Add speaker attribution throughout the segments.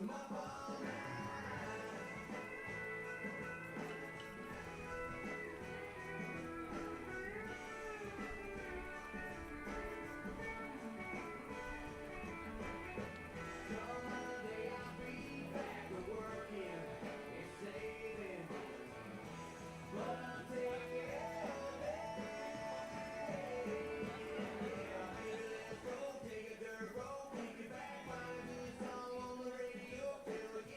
Speaker 1: them up all night. Come Monday, I'll be back to working and saving, but I'll take it all day. Yeah, baby, let's go take a dirt road, take it back, find a new song on the radio till it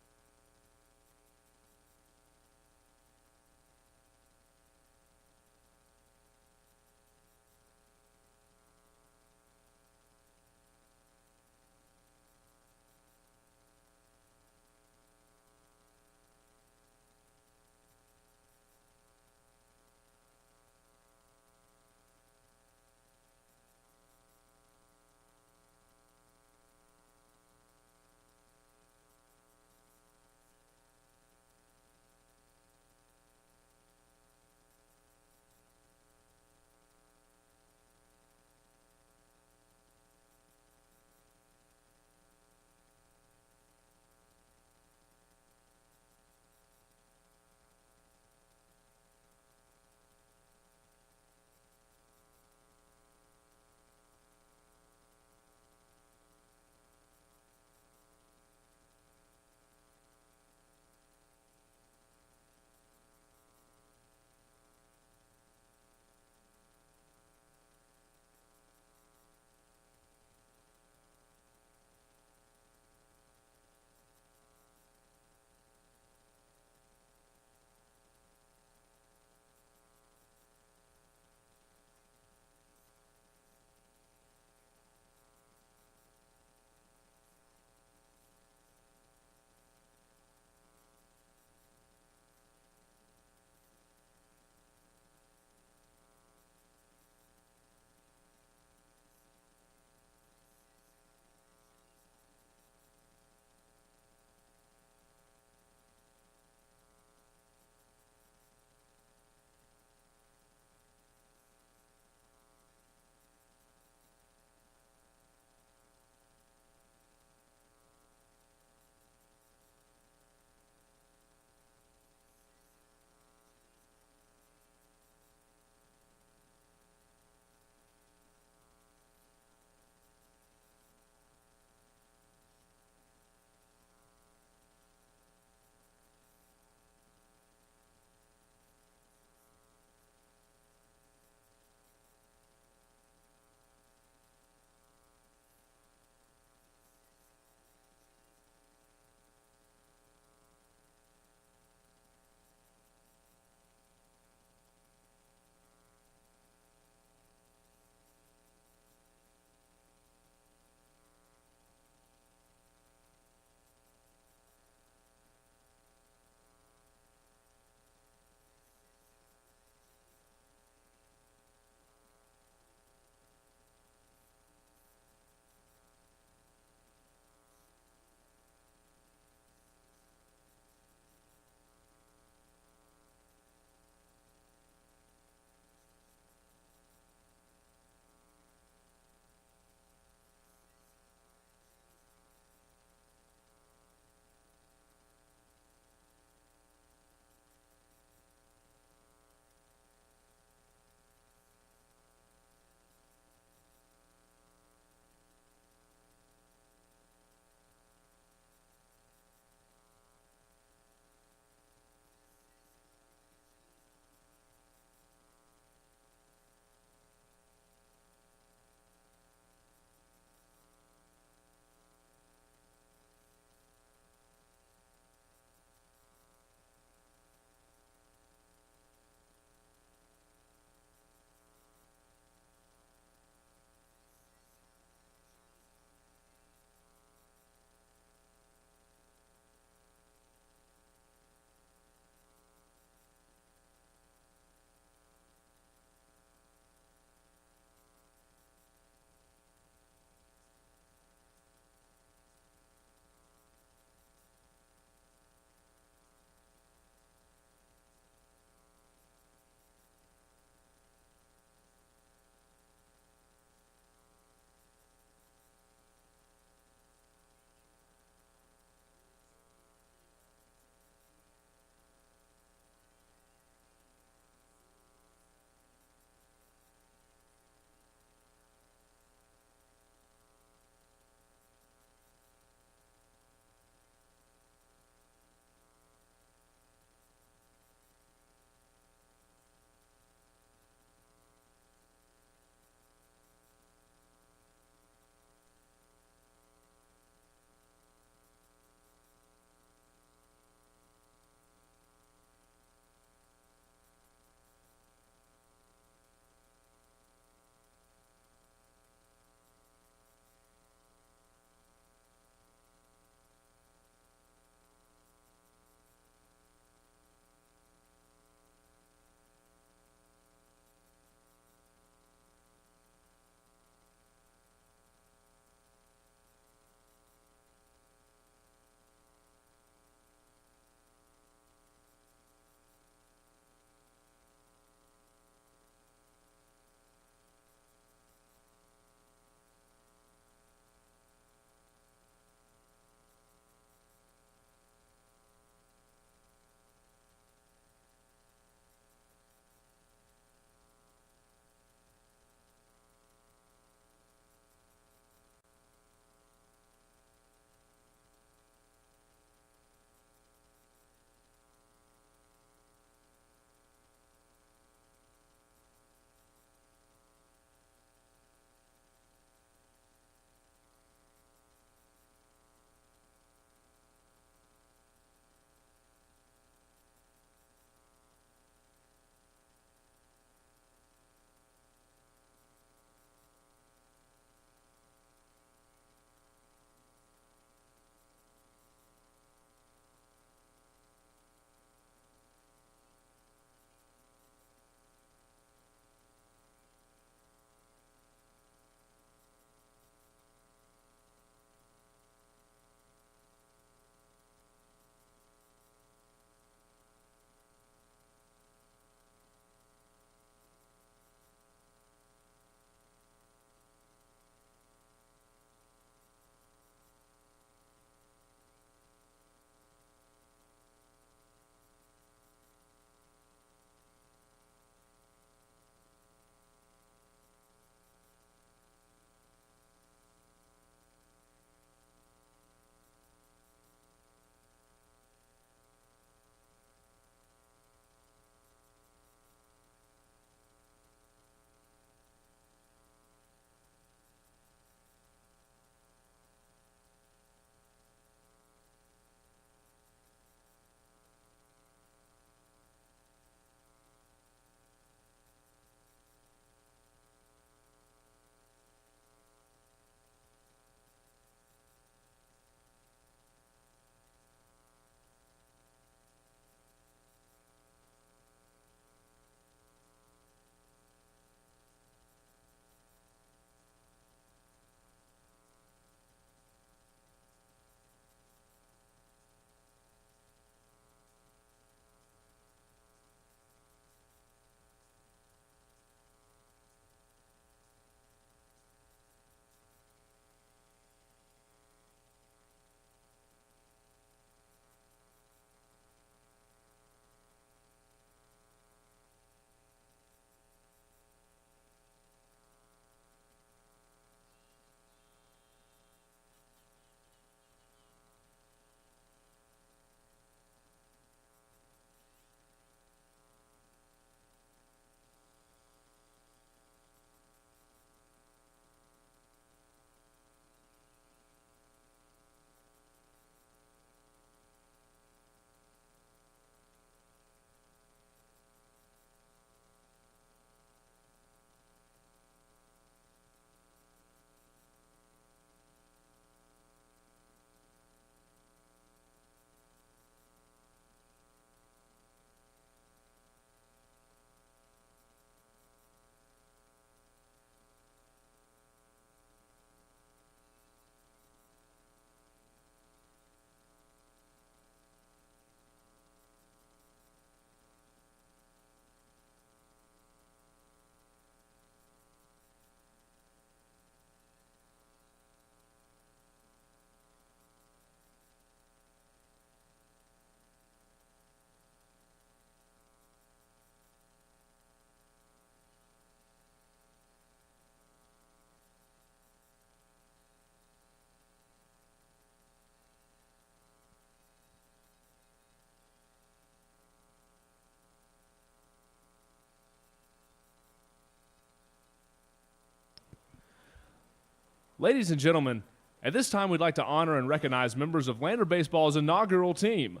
Speaker 2: Ladies and gentlemen, at this time we'd like to honor and recognize members of Lander Baseball's inaugural team.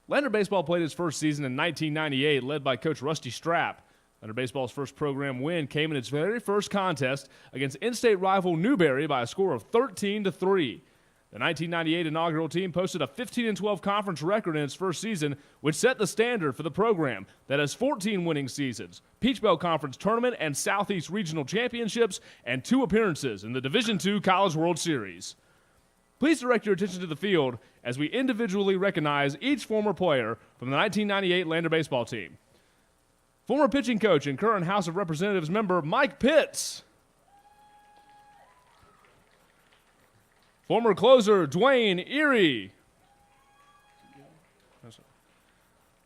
Speaker 2: Lander Baseball played its first season in 1998, led by Coach Rusty Strapp. Lander Baseball's first program win came in its very first contest against in-state rival Newberry by a score of 13-3. The 1998 inaugural team posted a 15-12 conference record in its first season, which set the standard for the program that has 14 winning seasons, Peach Belt Conference Tournament and Southeast Regional Championships, and 2 appearances in the Division II College World Series. Please direct your attention to the field as we individually recognize each former player from the 1998 Lander Baseball team. Former pitching coach and current House of Representatives member Mike Pitts. Former closer Dwayne Erie.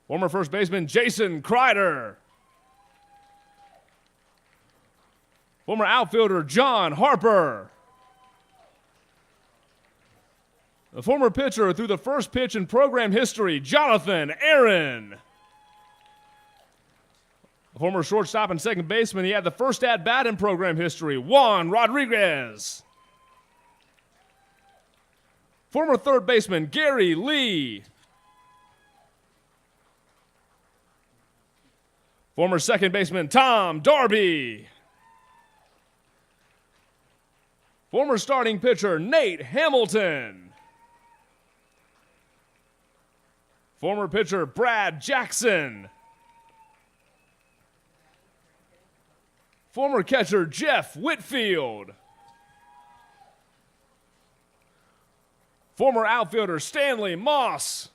Speaker 2: Former first baseman Jason Kreider. Former outfielder John Harper. The former pitcher through the first pitch in program history, Jonathan Aaron. A former shortstop and second baseman, he had the first at-bat in program history, Juan Rodriguez. Former third baseman, Gary Lee. Former second baseman, Tom Darby. Former starting pitcher, Nate Hamilton. Former pitcher, Brad Jackson. Former catcher, Jeff Whitfield. Former outfielder, Stanley Moss.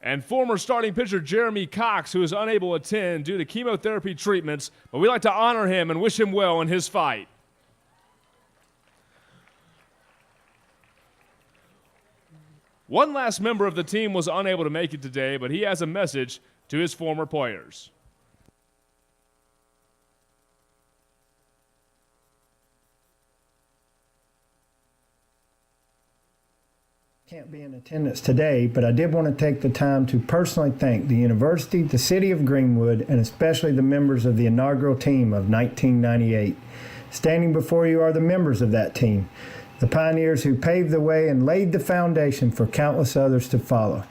Speaker 2: And former starting pitcher, Jeremy Cox, who is unable to attend due to chemotherapy treatments, but we'd like to honor him and wish him well in his fight. One last member of the team was unable to make it today, but he has a message to his former players.
Speaker 3: Can't be in attendance today, but I did want to take the time to personally thank the university, the city of Greenwood, and especially the members of the inaugural team of 1998. Standing before you are the members of that team, the pioneers who paved the way and laid the foundation for countless others to follow.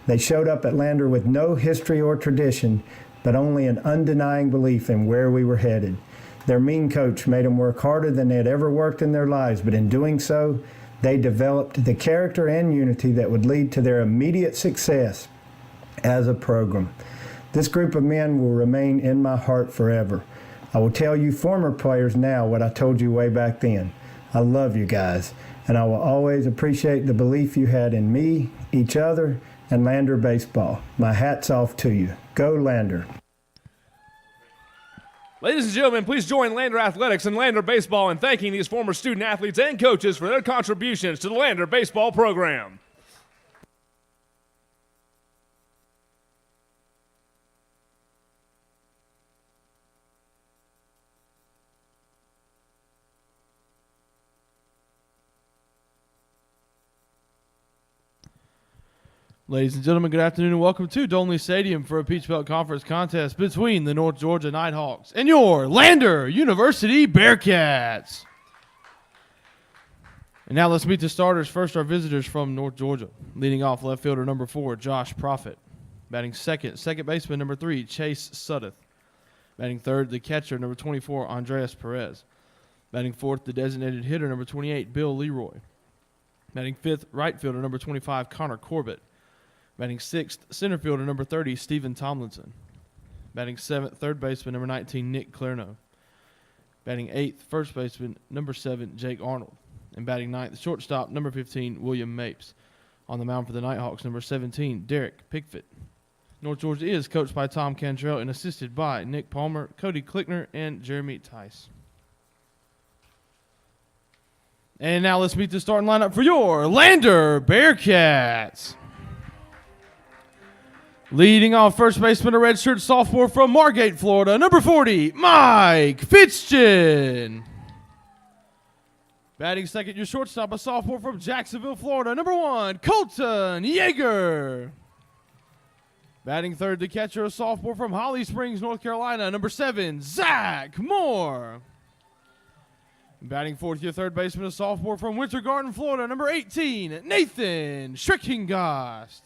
Speaker 3: They showed up at Lander with no history or tradition, but only an undenying belief in where we were headed. Their mean coach made them work harder than they had ever worked in their lives, but in doing so, they developed the character and unity that would lead to their immediate success as a program. This group of men will remain in my heart forever. I will tell you former players now what I told you way back then. I love you guys, and I will always appreciate the belief you had in me, each other, and Lander baseball. My hat's off to you. Go Lander.
Speaker 2: Ladies and gentlemen, please join Lander Athletics and Lander Baseball in thanking these former student athletes and coaches for their contributions to the Lander Baseball program.
Speaker 4: Ladies and gentlemen, good afternoon and welcome to Dolny Stadium for a Peach Belt Conference contest between the North Georgia Nighthawks and your Lander University Bearcats. And now let's meet the starters. First, our visitors from North Georgia. Leading off, left fielder number 4, Josh Proffitt. Batting second, second baseman number 3, Chase Suddeth. Batting third, the catcher number 24, Andreas Perez. Batting fourth, the designated hitter number 28, Bill Leroy. Batting fifth, right fielder number 25, Connor Corbett. Batting sixth, center fielder number 30, Stephen Tomlinson. Batting seventh, third baseman number 19, Nick Clarno. Batting eighth, first baseman number 7, Jake Arnold. And batting ninth, shortstop number 15, William Mapes. On the mound for the Nighthawks, number 17, Derek Pickford. North Georgia is coached by Tom Cantrell and assisted by Nick Palmer, Cody Klickner, and Jeremy Tice. And now let's meet the starting lineup for your Lander Bearcats. Leading off, first baseman, a redshirt sophomore from Margate, Florida, number 40, Mike Fitchin. Batting second, your shortstop, a sophomore from Jacksonville, Florida, number 1, Colton Yeager. Batting third, the catcher, a sophomore from Holly Springs, North Carolina, number 7, Zach Moore. Batting fourth, your third baseman, a sophomore from Winter Garden, Florida, number 18, Nathan Schrickengast.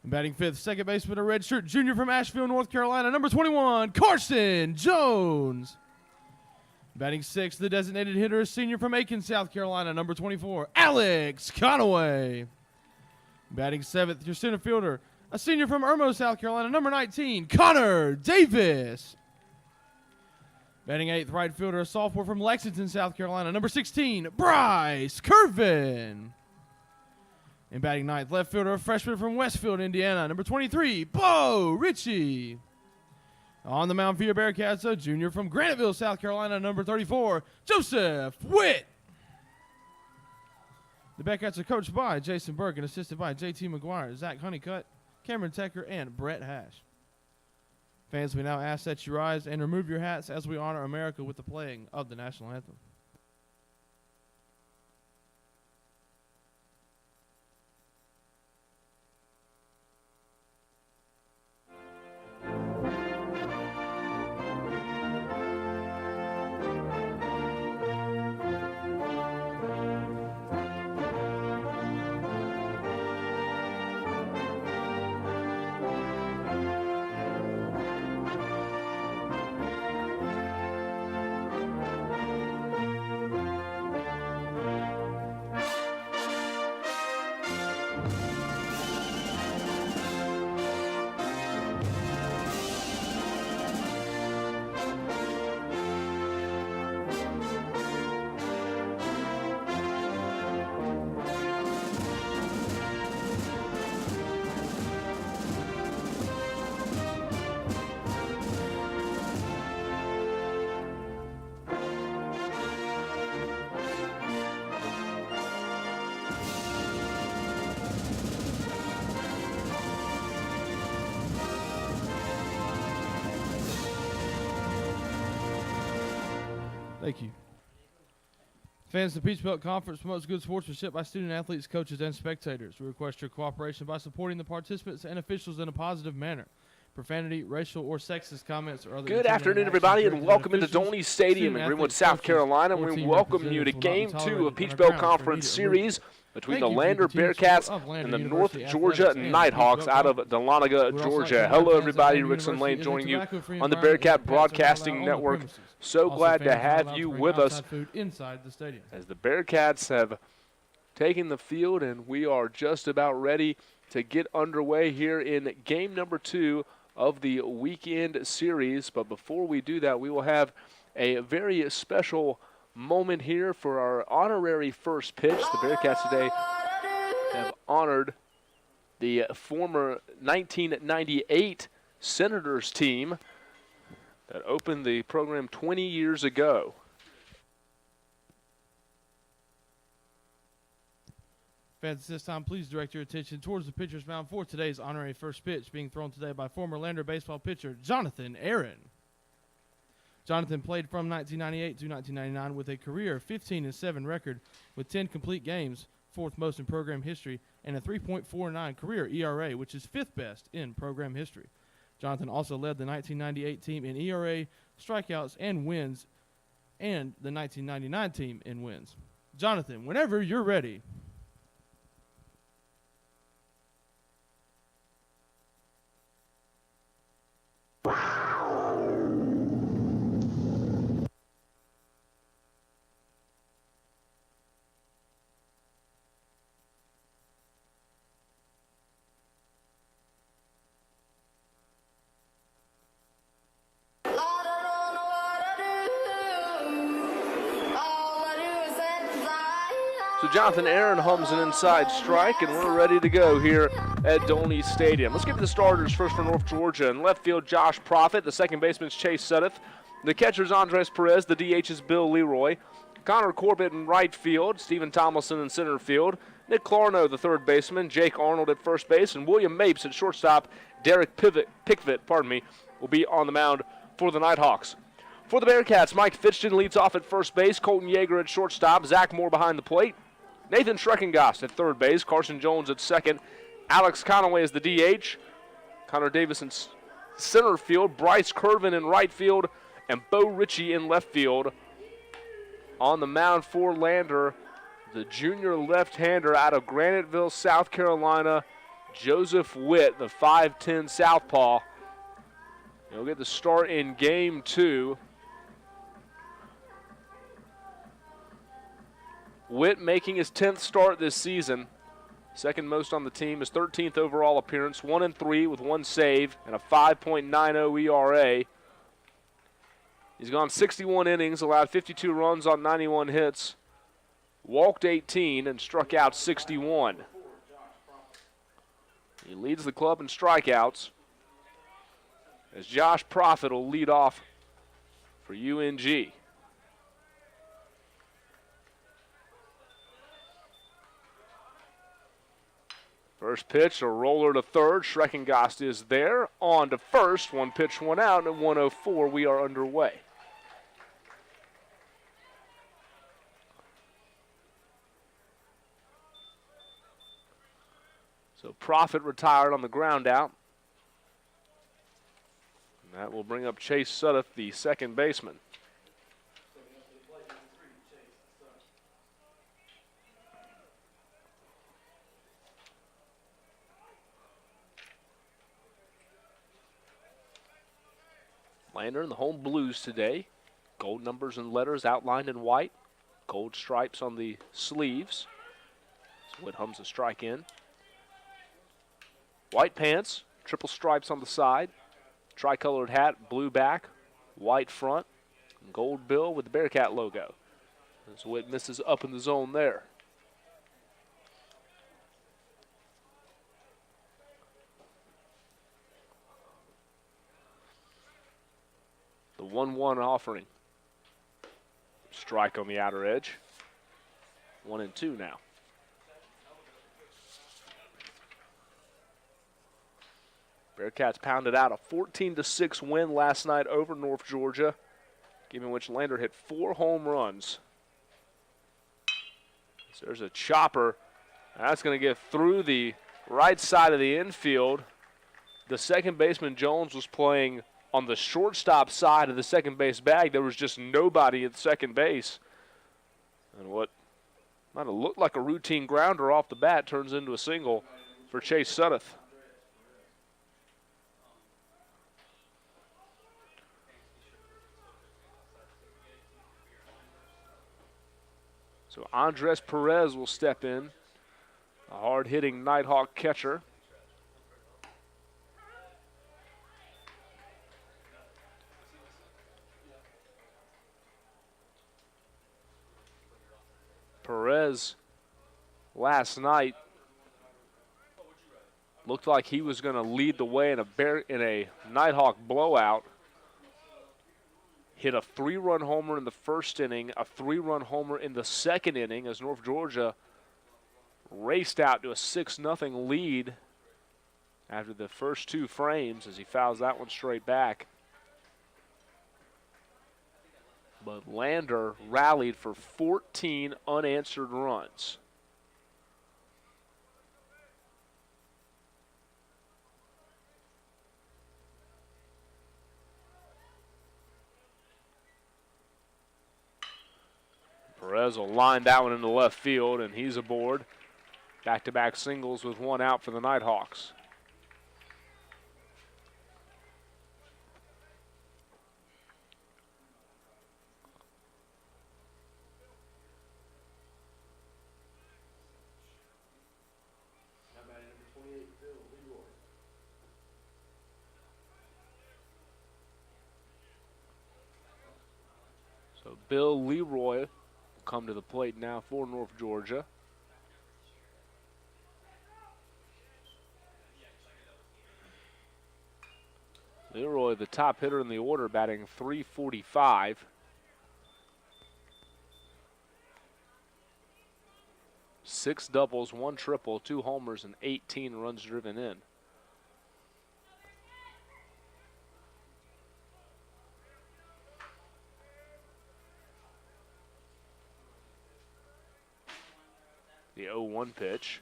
Speaker 4: Batting fifth, second baseman, a redshirt junior from Asheville, North Carolina, number 21, Carson Jones. Batting sixth, the designated hitter, a senior from Aiken, South Carolina, number 24, Alex Conaway. Batting seventh, your center fielder, a senior from Irmo, South Carolina, number 19, Connor Davis. Batting eighth, right fielder, a sophomore from Lexington, South Carolina, number 16, Bryce Curvin. And batting ninth, left fielder, a freshman from Westfield, Indiana, number 23, Bo Ritchie. On the mound for your Bearcats, a junior from Graniteville, South Carolina, number 34, Joseph Witt. The Bearcats are coached by Jason Burke and assisted by J.T. McGuire, Zach Honeycutt, Cameron Tecker, and Brett Hash. Fans, we now ask that you rise and remove your hats as we honor America with the playing of the national anthem. Thank you. Fans, the Peach Belt Conference promotes good sportsmanship by student athletes, coaches, and spectators. We request your cooperation by supporting the participants and officials in a positive manner. Profanity, racial, or sexist comments or other.
Speaker 5: Good afternoon, everybody, and welcome into Dolny Stadium in Greenwood, South Carolina. We welcome you to Game 2 of Peach Belt Conference Series between the Lander Bearcats and the North Georgia Nighthawks out of Dahlonega, Georgia. Hello, everybody. Rickson Lane joining you on the Bearcat Broadcasting Network. So glad to have you with us as the Bearcats have taken the field, and we are just about ready to get underway here in game number 2 of the weekend series. But before we do that, we will have a very special moment here for our honorary first pitch. The Bearcats today have honored the former 1998 Senators team that opened the program 20 years ago.
Speaker 4: Fans, at this time, please direct your attention towards the pitcher's mound for today's honorary first pitch, being thrown today by former Lander baseball pitcher Jonathan Aaron. Jonathan played from 1998 to 1999 with a career 15-7 record with 10 complete games, fourth most in program history, and a 3.49 career ERA, which is fifth best in program history. Jonathan also led the 1998 team in ERA, strikeouts, and wins, and the 1999 team in wins. Jonathan, whenever you're ready.
Speaker 5: So Jonathan Aaron hums an inside strike, and we're ready to go here at Dolny Stadium. Let's give the starters first for North Georgia. In left field, Josh Profit. The second baseman is Chase Sudduth. The catcher is Andres Perez. The DH is Bill Leroy. Connor Corbett in right field. Stephen Tomlinson in center field. Nick Clarno, the third baseman. Jake Arnold at first base. And William Mapes at shortstop. Derek Pickett, will be on the mound for the Nighthawks. For the Bearcats, Mike Fitchton leads off at first base. Colton Yeager at shortstop. Zach Moore behind the plate. Nathan Schreckengast at third base. Carson Jones at second. Alex Conaway is the DH. Connor Davis in center field. Bryce Curvin in right field. And Bo Ritchie in left field. On the mound for Lander, the junior left-hander out of Graniteville, South Carolina, Joseph Witt, the 5'10 southpaw. He'll get the start in game 2. Witt making his 10th start this season. Second most on the team, his 13th overall appearance, 1-3 with 1 save and a 5.90 ERA. He's gone 61 innings, allowed 52 runs on 91 hits, walked 18, and struck out 61. He leads the club in strikeouts as Josh Profit will lead off for UNG. First pitch, a roller to third. Schreckengast is there. On to first. 1 pitch, 1 out, and at 1:04 we are underway. So Profit retired on the ground out. And that will bring up Chase Sudduth, the second baseman. Lander in the home blues today. Gold numbers and letters outlined in white. Gold stripes on the sleeves. So Witt hums a strike in. White pants, triple stripes on the side. Tricolored hat, blue back, white front, and gold bill with the Bearcat logo. So Witt misses up in the zone there. The 1-1 offering. Strike on the outer edge. 1-2 now. Bearcats pounded out a 14-6 win last night over North Georgia, given which Lander hit 4 home runs. So there's a chopper. That's going to get through the right side of the infield. The second baseman, Jones, was playing on the shortstop side of the second base bag. There was just nobody at second base. And what might have looked like a routine grounder off the bat turns into a single for Chase Sudduth. So Andres Perez will step in, a hard-hitting Nighthawk catcher. Perez last night looked like he was going to lead the way in a Nighthawk blowout. Hit a 3-run homer in the first inning, a 3-run homer in the second inning as North Georgia raced out to a 6-0 lead after the first 2 frames as he fouls that one straight back. But Lander rallied for 14 unanswered runs. Perez will line that one into left field, and he's aboard. Back-to-back singles with 1 out for the Nighthawks. So Bill Leroy will come to the plate now for North Georgia. Leroy, the top hitter in the order, batting .345. Six doubles, 1 triple, 2 homers, and 18 runs driven in. The 0-1 pitch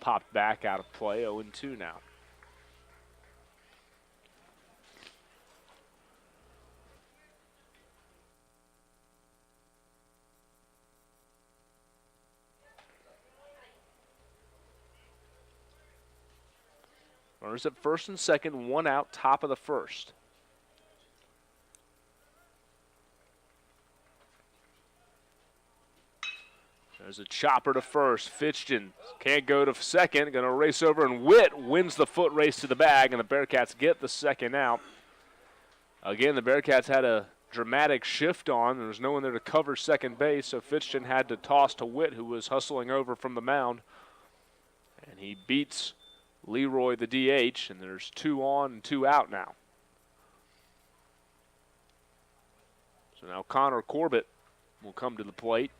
Speaker 5: popped back out of play, 0-2 now. Runners at first and second, 1 out, top of the first. There's a chopper to first. Fitchton can't go to second. Going to race over, and Witt wins the foot race to the bag, and the Bearcats get the second out. Again, the Bearcats had a dramatic shift on. There was no one there to cover second base, so Fitchton had to toss to Witt, who was hustling over from the mound. And he beats Leroy, the DH, and there's 2 on and 2 out now. So now Connor Corbett will come to the plate.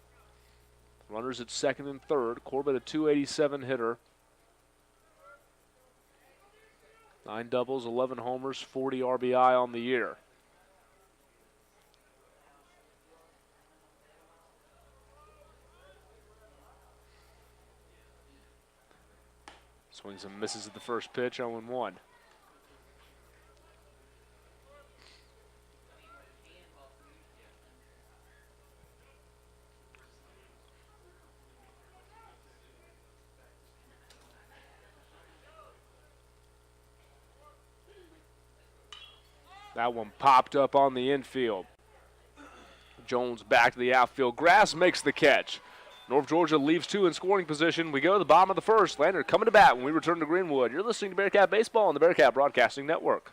Speaker 5: Runners at second and third. Corbett, a .287 hitter. 9 doubles, 11 homers, 40 RBI on the year. Swings and misses at the first pitch, 0-1. That one popped up on the infield. Jones back to the outfield. Grass makes the catch. North Georgia leaves 2 in scoring position. We go to the bottom of the first. Lander coming to bat when we return to Greenwood. You're listening to Bearcat Baseball on the Bearcat Broadcasting Network.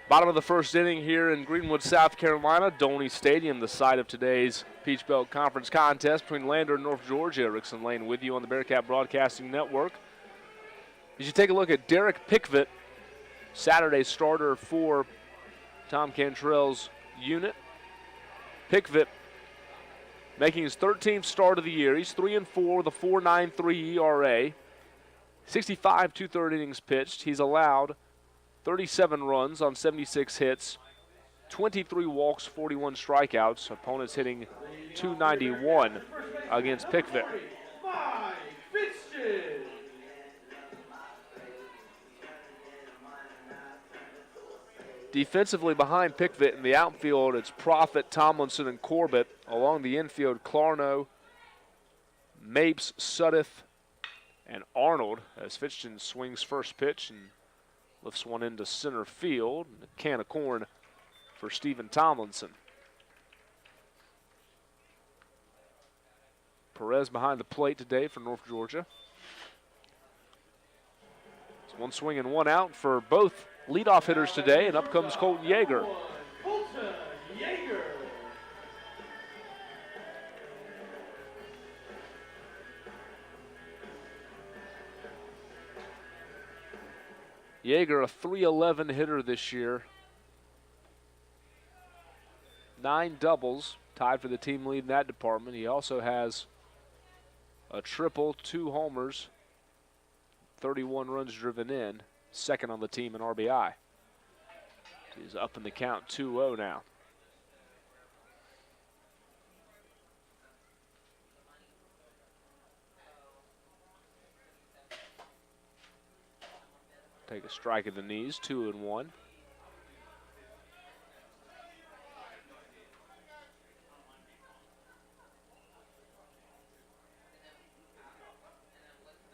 Speaker 5: Bottom of the first inning here in Greenwood, South Carolina. Dolny Stadium, the site of today's Peach Belt Conference contest between Lander and North Georgia. Rickson Lane with you on the Bearcat Broadcasting Network. As you take a look at Derek Pickvitt, Saturday starter for Tom Cantrell's unit. Pickvitt making his 13th start of the year. He's 3-4 with a 4.93 ERA. 65 2/3 innings pitched. He's allowed 37 runs on 76 hits, 23 walks, 41 strikeouts. Opponents hitting .291 against Pickvitt. Defensively behind Pickvitt in the outfield, it's Profit, Tomlinson, and Corbett. Along the infield, Clarno, Mapes, Sudduth, and Arnold as Fitchton swings first pitch and lifts one into center field. And a can of corn for Stephen Tomlinson. Perez behind the plate today for North Georgia. It's 1 swing and 1 out for both leadoff hitters today, and up comes Colton Yeager. Yeager, a .311 hitter this year. 9 doubles, tied for the team lead in that department. He also has a triple, 2 homers, 31 runs driven in, second on the team in RBI. He's up in the count 2-0 now. take a strike at the knees, 2-1.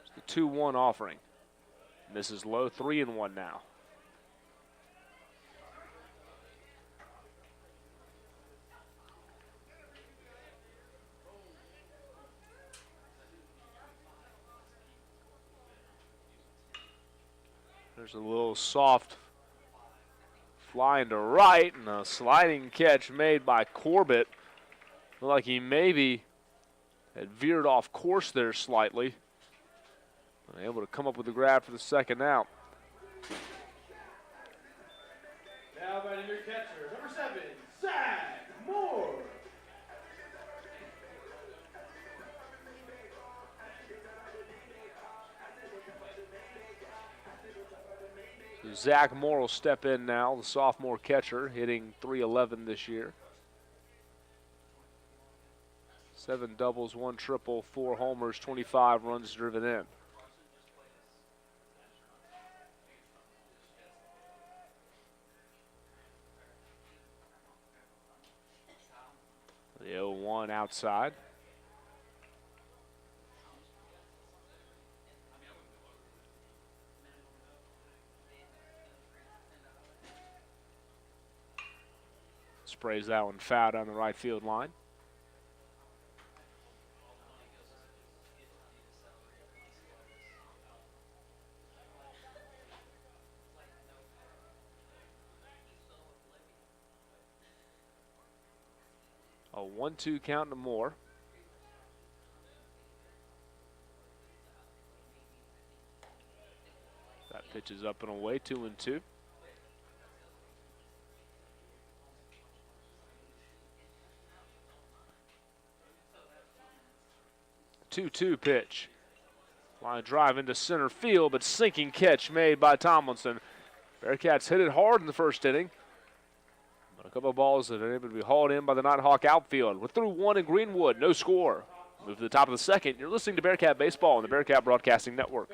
Speaker 5: It's the 2-1 offering. Misses low, 3-1 now. There's a little soft fly into right and a sliding catch made by Corbett. Looked like he maybe had veered off course there slightly. Able to come up with the grab for the second out.
Speaker 4: Now batting your catcher, number 7, Zach Moore.
Speaker 5: So Zach Moore will step in now, the sophomore catcher, hitting .311 this year. 7 doubles, 1 triple, 4 homers, 25 runs driven in. The 0-1 outside. Sprays that one foul down the right field line. A 1-2 count to Moore. That pitch is up and away, 2-2. Two pitch. Line drive into center field, but sinking catch made by Tomlinson. Bearcats hit it hard in the first inning. But a couple of balls that are able to be hauled in by the Nighthawk outfield. We're through 1 in Greenwood, no score. Move to the top of the second. You're listening to Bearcat Baseball on the Bearcat Broadcasting Network.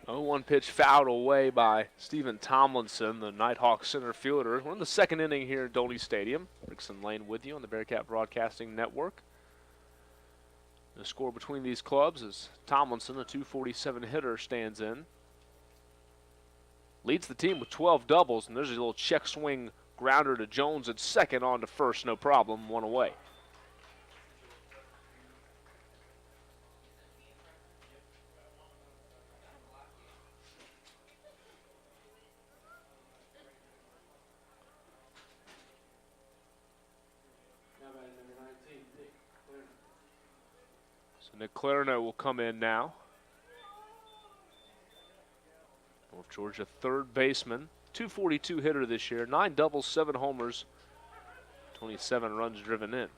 Speaker 5: A 1 pitch fouled away by Stephen Tomlinson, the Nighthawk center fielder. We're in the second inning here at Dolny Stadium. Rickson Lane with you on the Bearcat Broadcasting Network. The score between these clubs is Tomlinson, a .247 hitter, stands in. leads the team with 12 doubles, and there's a little check swing grounder to Jones at second, on to first, no problem, one away. So Nick Clarino will come in now. North Georgia third baseman, 242 hitter this year, 9 doubles, 7 homers, 27 runs driven in.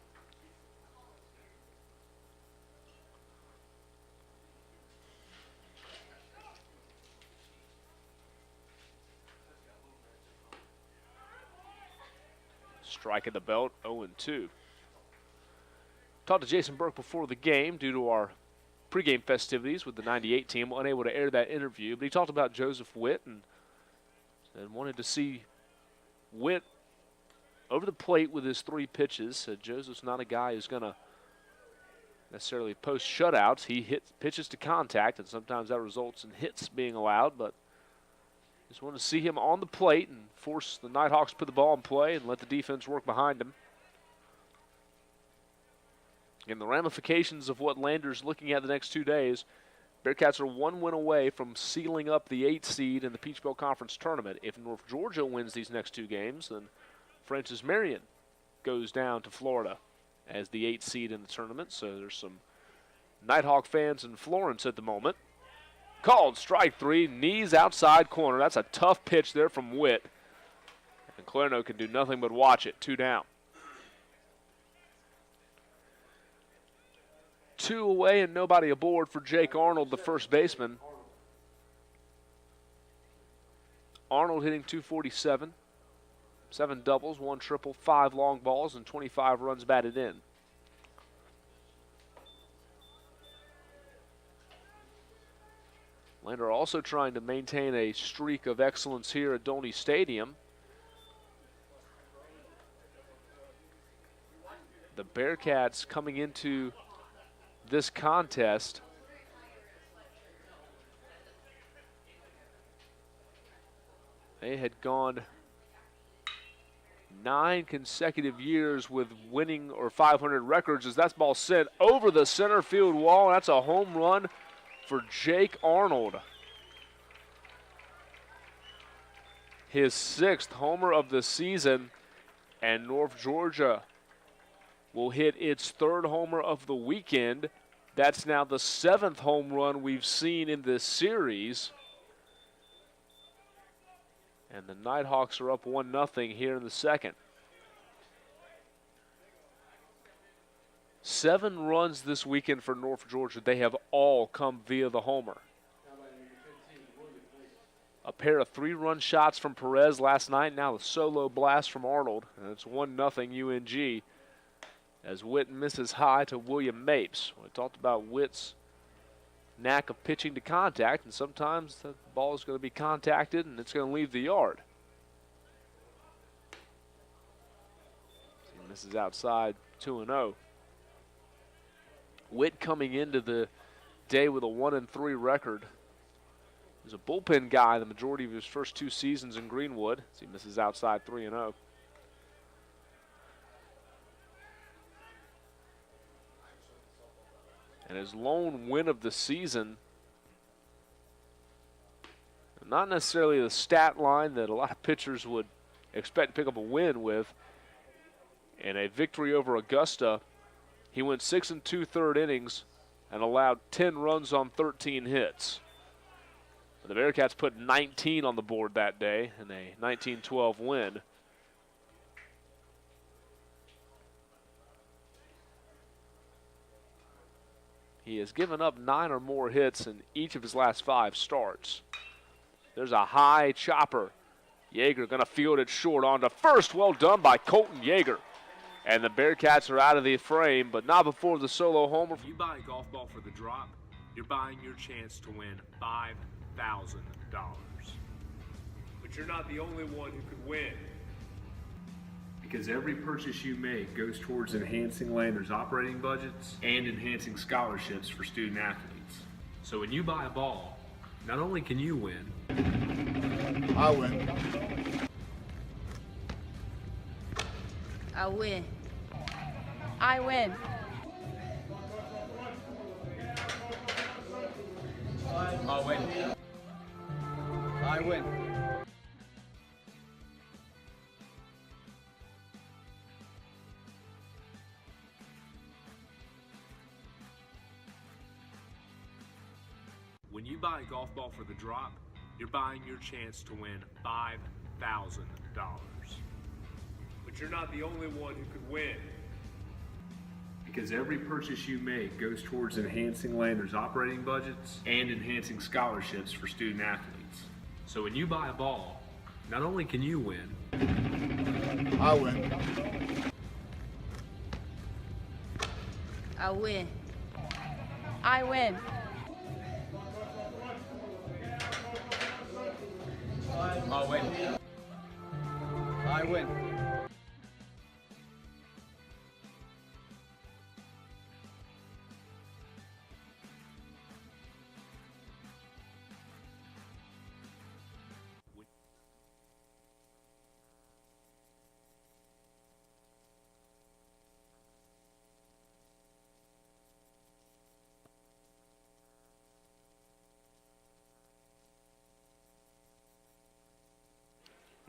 Speaker 5: Strike at the belt, 0-2. Talked to Jason Burke before the game due to our pregame festivities with the 98 team. Unable to air that interview, but he talked about Joseph Witt and wanted to see Witt over the plate with his 3 pitches. Said Joseph's not a guy who's going to necessarily post shutouts. He hits pitches to contact, and sometimes that results in hits being allowed, but just want to see him on the plate and force the Nighthawks to put the ball in play and let the defense work behind him. And the ramifications of what Lander's looking at the next 2 days, Bearcats are 1 win away from sealing up the 8th seed in the Peach Belt Conference Tournament. If North Georgia wins these next 2 games, then Francis Marion goes down to Florida as the 8th seed in the tournament. So there's some Nighthawk fans in Florence at the moment. Called strike 3, knees outside corner. That's a tough pitch there from Witt. And Clarino can do nothing but watch it, 2 down. 2 away and nobody aboard for Jake Arnold, the first baseman. Arnold hitting 247, 7 doubles, 1 triple, 5 long balls, and 25 runs batted in. Lander also trying to maintain a streak of excellence here at Dolny Stadium. The Bearcats coming into this contest they had gone 9 consecutive years with winning or 500 records as that ball sent over the center field wall. That's a home run for Jake Arnold. His 6th homer of the season, and North Georgia will hit its 3rd homer of the weekend. That's now the 7th home run we've seen in this series. And the Nighthawks are up 1-0 here in the second. 7 runs this weekend for North Georgia. They have all come via the homer. A pair of 3-run shots from Perez last night. Now the solo blast from Arnold. And it's 1-0 UNG as Witt misses high to William Mapes. We talked about Witt's knack of pitching to contact, and sometimes the ball is going to be contacted and it's going to leave the yard. He misses outside, 2-0. Witt coming into the day with a 1-3 record. He's a bullpen guy the majority of his first 2 seasons in Greenwood. As he misses outside, 3-0. And his lone win of the season, not necessarily the stat line that a lot of pitchers would expect to pick up a win with. In a victory over Augusta, he went 6 2/3 innings and allowed 10 runs on 13 hits. The Bearcats put 19 on the board that day in a 19-12 win. He has given up 9 or more hits in each of his last 5 starts. There's a high chopper. Yeager going to field it short on to first. Well done by Colton Yeager. And the Bearcats are out of the frame, but not before the solo homer.
Speaker 2: If you buy a golf ball for the drop, you're buying your chance to win $5,000. But you're not the only one who could win. Because every purchase you make goes towards enhancing Lander's operating budgets and enhancing scholarships for student athletes. So when you buy a ball, not only can you win,
Speaker 6: I win.
Speaker 7: I win. I win.
Speaker 6: I win. I win.
Speaker 2: When you buy a golf ball for the drop, you're buying your chance to win $5,000. But you're not the only one who could win. Because every purchase you make goes towards enhancing Lander's operating budgets and enhancing scholarships for student athletes. So when you buy a ball, not only can you win,
Speaker 6: I win.
Speaker 7: I win. I win.
Speaker 6: I win. I win.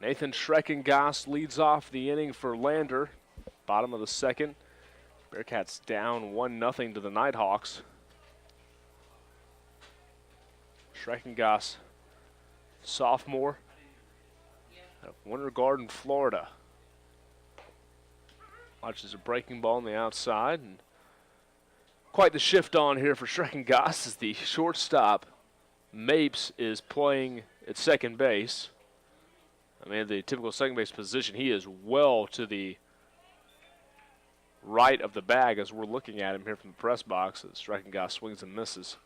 Speaker 5: Nathan Schreckengoss leads off the inning for Lander. Bottom of the second. Bearcats down 1-0 to the Nighthawks. Schreckengoss, sophomore out of Winter Garden, Florida. Watches a breaking ball on the outside. And quite the shift on here for Schreckengoss as the shortstop, Mapes, is playing at second base. I mean, the typical second base position, he is well to the right of the bag as we're looking at him here from the press box as Schreckengoss swings and misses.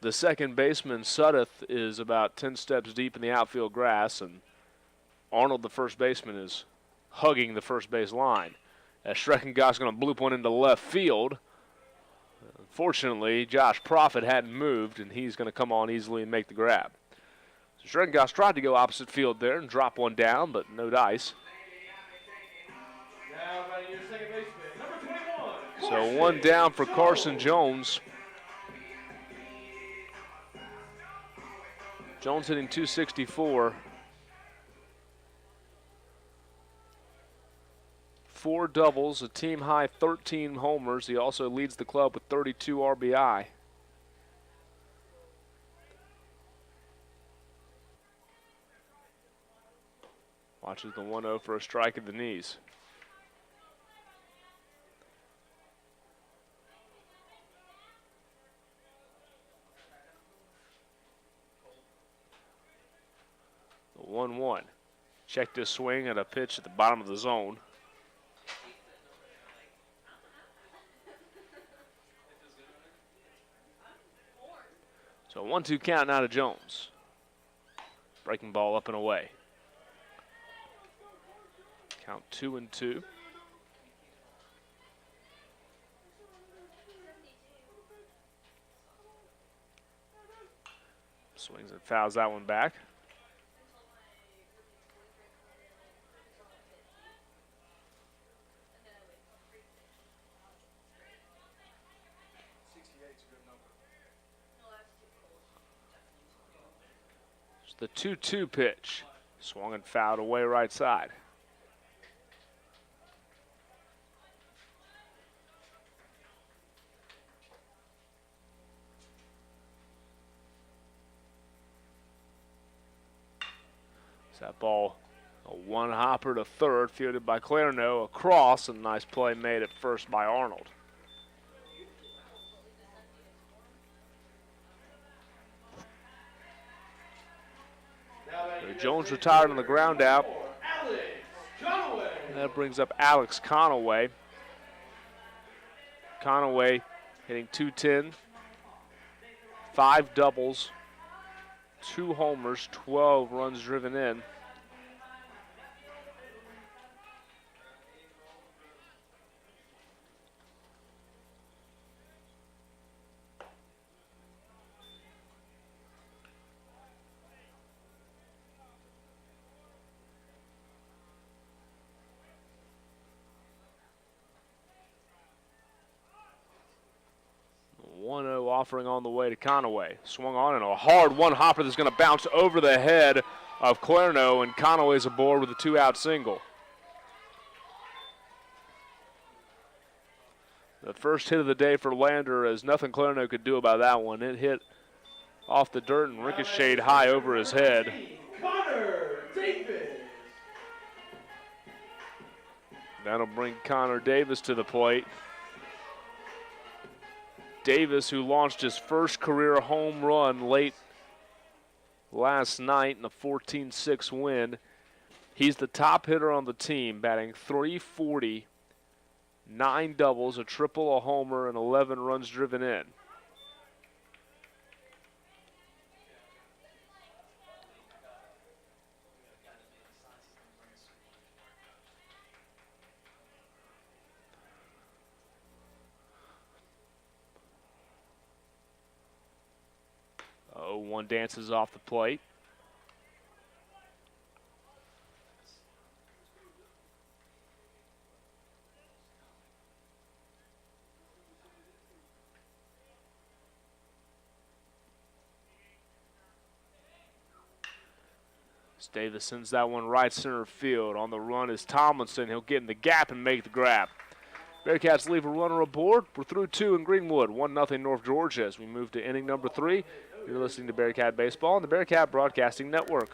Speaker 5: The second baseman, Suddeth, is about 10 steps deep in the outfield grass, and Arnold, the first baseman, is hugging the first base line. As Schreckengoss is going to bloop one into left field. Unfortunately, Josh Profit hadn't moved, and he's going to come on easily and make the grab. Schreckengoss tried to go opposite field there and drop one down, but no dice. So one down for Carson Jones. Jones hitting .264. 4 doubles, a team high 13 homers. He also leads the club with 32 RBI. Watches the 1-0 for a strike at the knees. The 1-1. Checked his swing at a pitch at the bottom of the zone. So 1-2 count now to Jones. Breaking ball up and away. Count 2-2. Swings and fouls that one back. It's the 2-2 pitch. Swung and fouled away right side. That ball, a one hopper to third, fielded by Clarno, across, and a nice play made at first by Arnold. So Jones retired on the ground out. That brings up Alex Conaway. Conaway hitting .210, 5 doubles, 2 homers, 12 runs driven in. offering on the way to Conaway. Swung on and a hard one-hopper that's going to bounce over the head of Clarno, and Conaway's aboard with a 2-out single. The first hit of the day for Lander, as nothing Clarno could do about that one. It hit off the dirt and ricocheted high over his head.
Speaker 1: Connor Davis.
Speaker 5: That'll bring Connor Davis to the plate. Davis, who launched his first career home run late last night in a 14-6 win. He's the top hitter on the team, batting .340, 9 doubles, a triple, a homer, and 11 runs driven in. One dances off the plate. Davis sends that one right center field. On the run is Tomlinson. He'll get in the gap and make the grab. Bearcats leave a runner aboard. We're through 2 in Greenwood, 1-0 North Georgia as we move to inning number 3. You're listening to Bearcat Baseball on the Bearcat Broadcasting Network.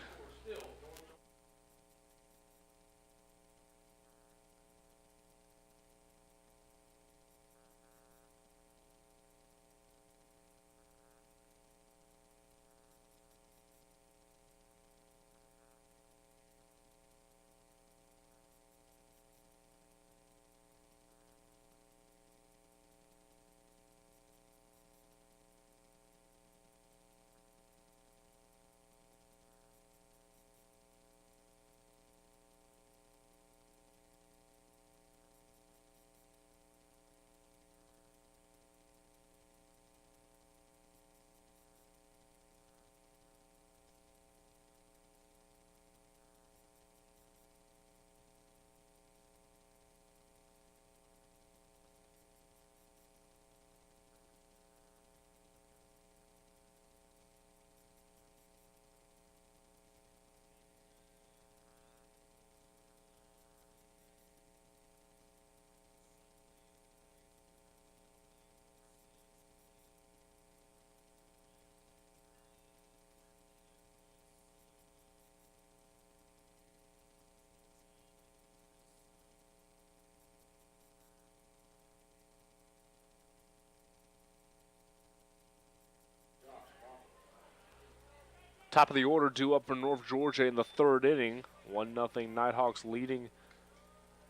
Speaker 5: Top of the order due up for North Georgia in the 3rd inning. 1-0 Nighthawks leading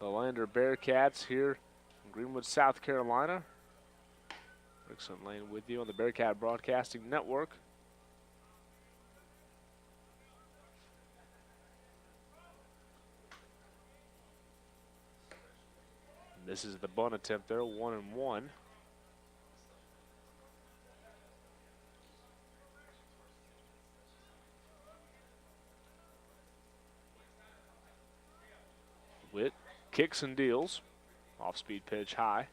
Speaker 5: the Lander Bearcats here in Greenwood, South Carolina. Rickson Lane with you on the Bearcat Broadcasting Network. And this is the bunt attempt there, 1-1. Witt kicks and deals. Off-speed pitch high.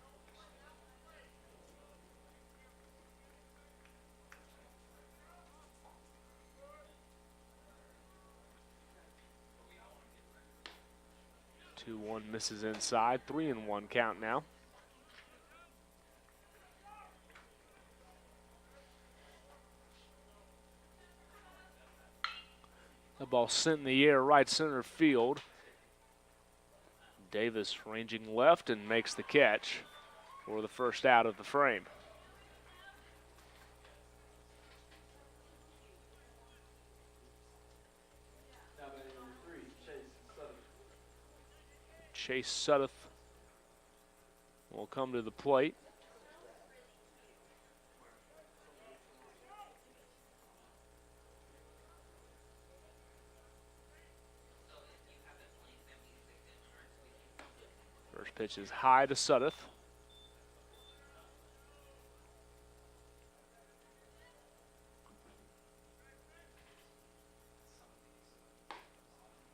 Speaker 5: Two one misses inside. 3-1 count now. The ball sent in the air right center field. Davis ranging left and makes the catch for the first out of the frame. Chase Sudduth will come to the plate. First pitch is high to Sudduth.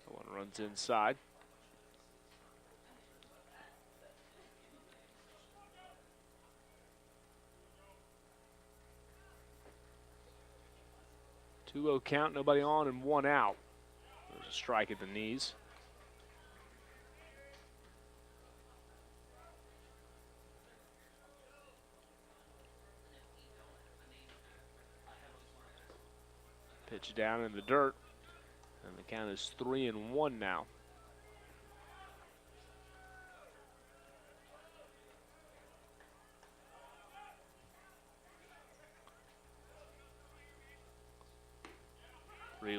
Speaker 5: The one runs inside. 2-0 count, nobody on and 1 out. There's a strike at the knees. Pitch down in the dirt, and the count is 3-1 now.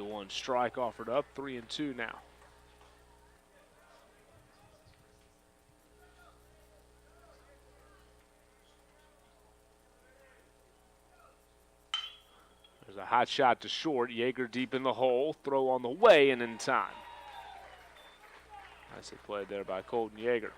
Speaker 5: One strike offered up, 3-2 now. There's a hot shot to short. Yeager deep in the hole. Throw on the way and in time. Nicely played there by Colton Yeager.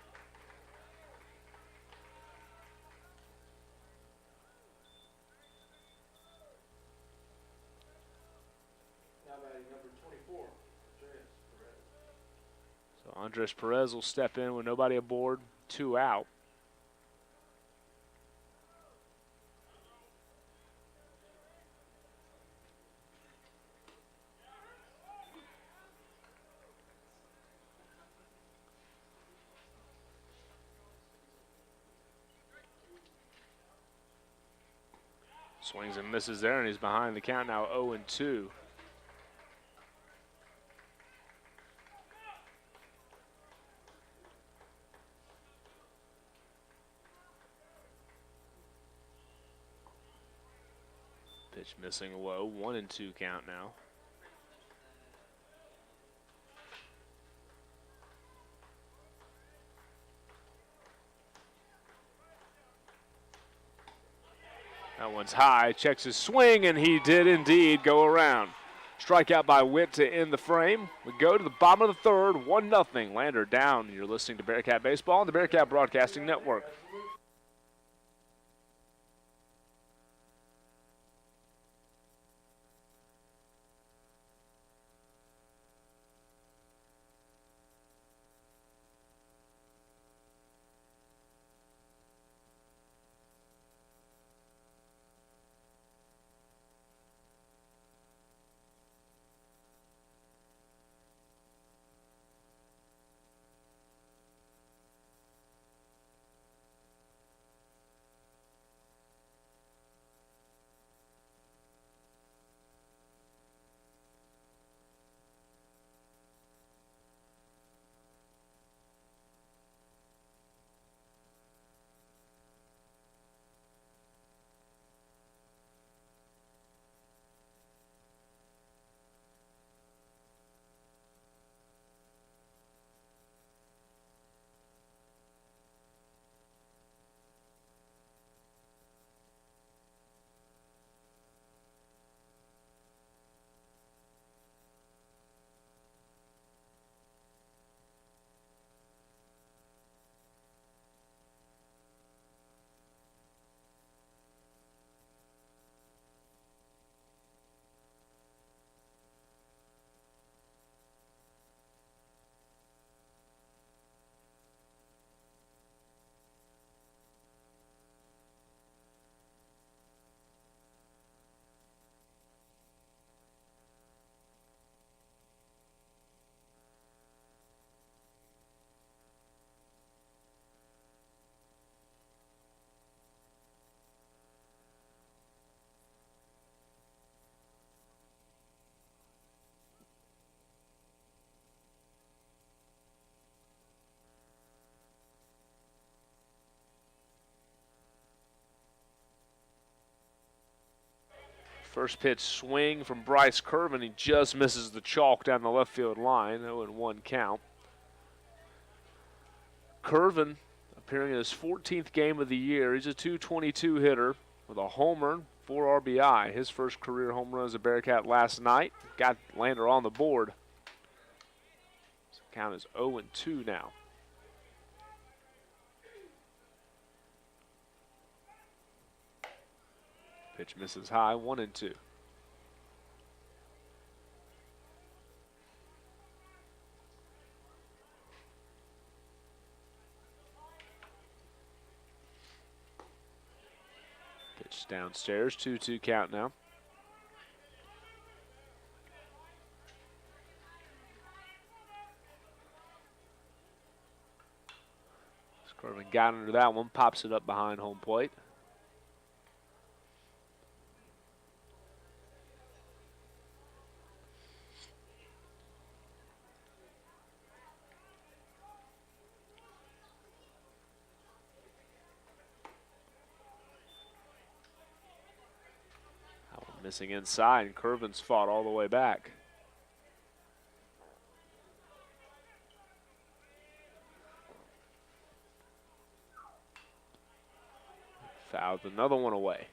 Speaker 5: So Andres Perez will step in with nobody aboard, 2 out. Swings and misses there, and he's behind the count now, 0-2. Pitch missing low, 1-2 count now. That one's high, checks his swing, and he did indeed go around. Strikeout by Witt to end the frame. We go to the bottom of the third, 1-0. Lander down. You're listening to Bearcat Baseball on the Bearcat Broadcasting Network. First pitch swing from Bryce Curvin. He just misses the chalk down the left field line. 0-1 count. Curvin appearing in his 14th game of the year. He's a .222 hitter with a homer, 4 RBI. His first career home run as a Bearcat last night. Got Lander on the board. So count is 0-2 now. Pitch misses high, 1-2. Pitch downstairs, 2-2 count now. Curvin got under that one, pops it up behind home plate. Missing inside, and Curvin's fought all the way back. Fouled another one away.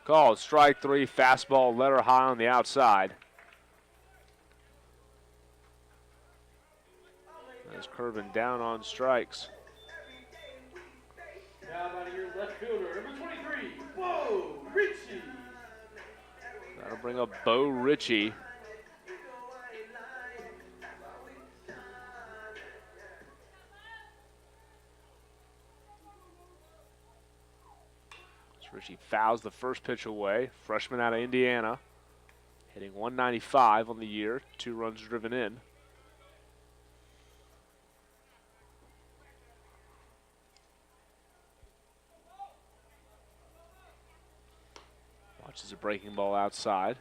Speaker 5: Called strike three, fastball, letter high on the outside. As Curvin down on strikes.
Speaker 1: Now out of your left fielder, number 23, Bo Ritchie.
Speaker 5: That'll bring up Bo Ritchie. Ritchie fouls the first pitch away. Freshman out of Indiana, hitting 195 on the year, 2 runs driven in. Watches a breaking ball outside.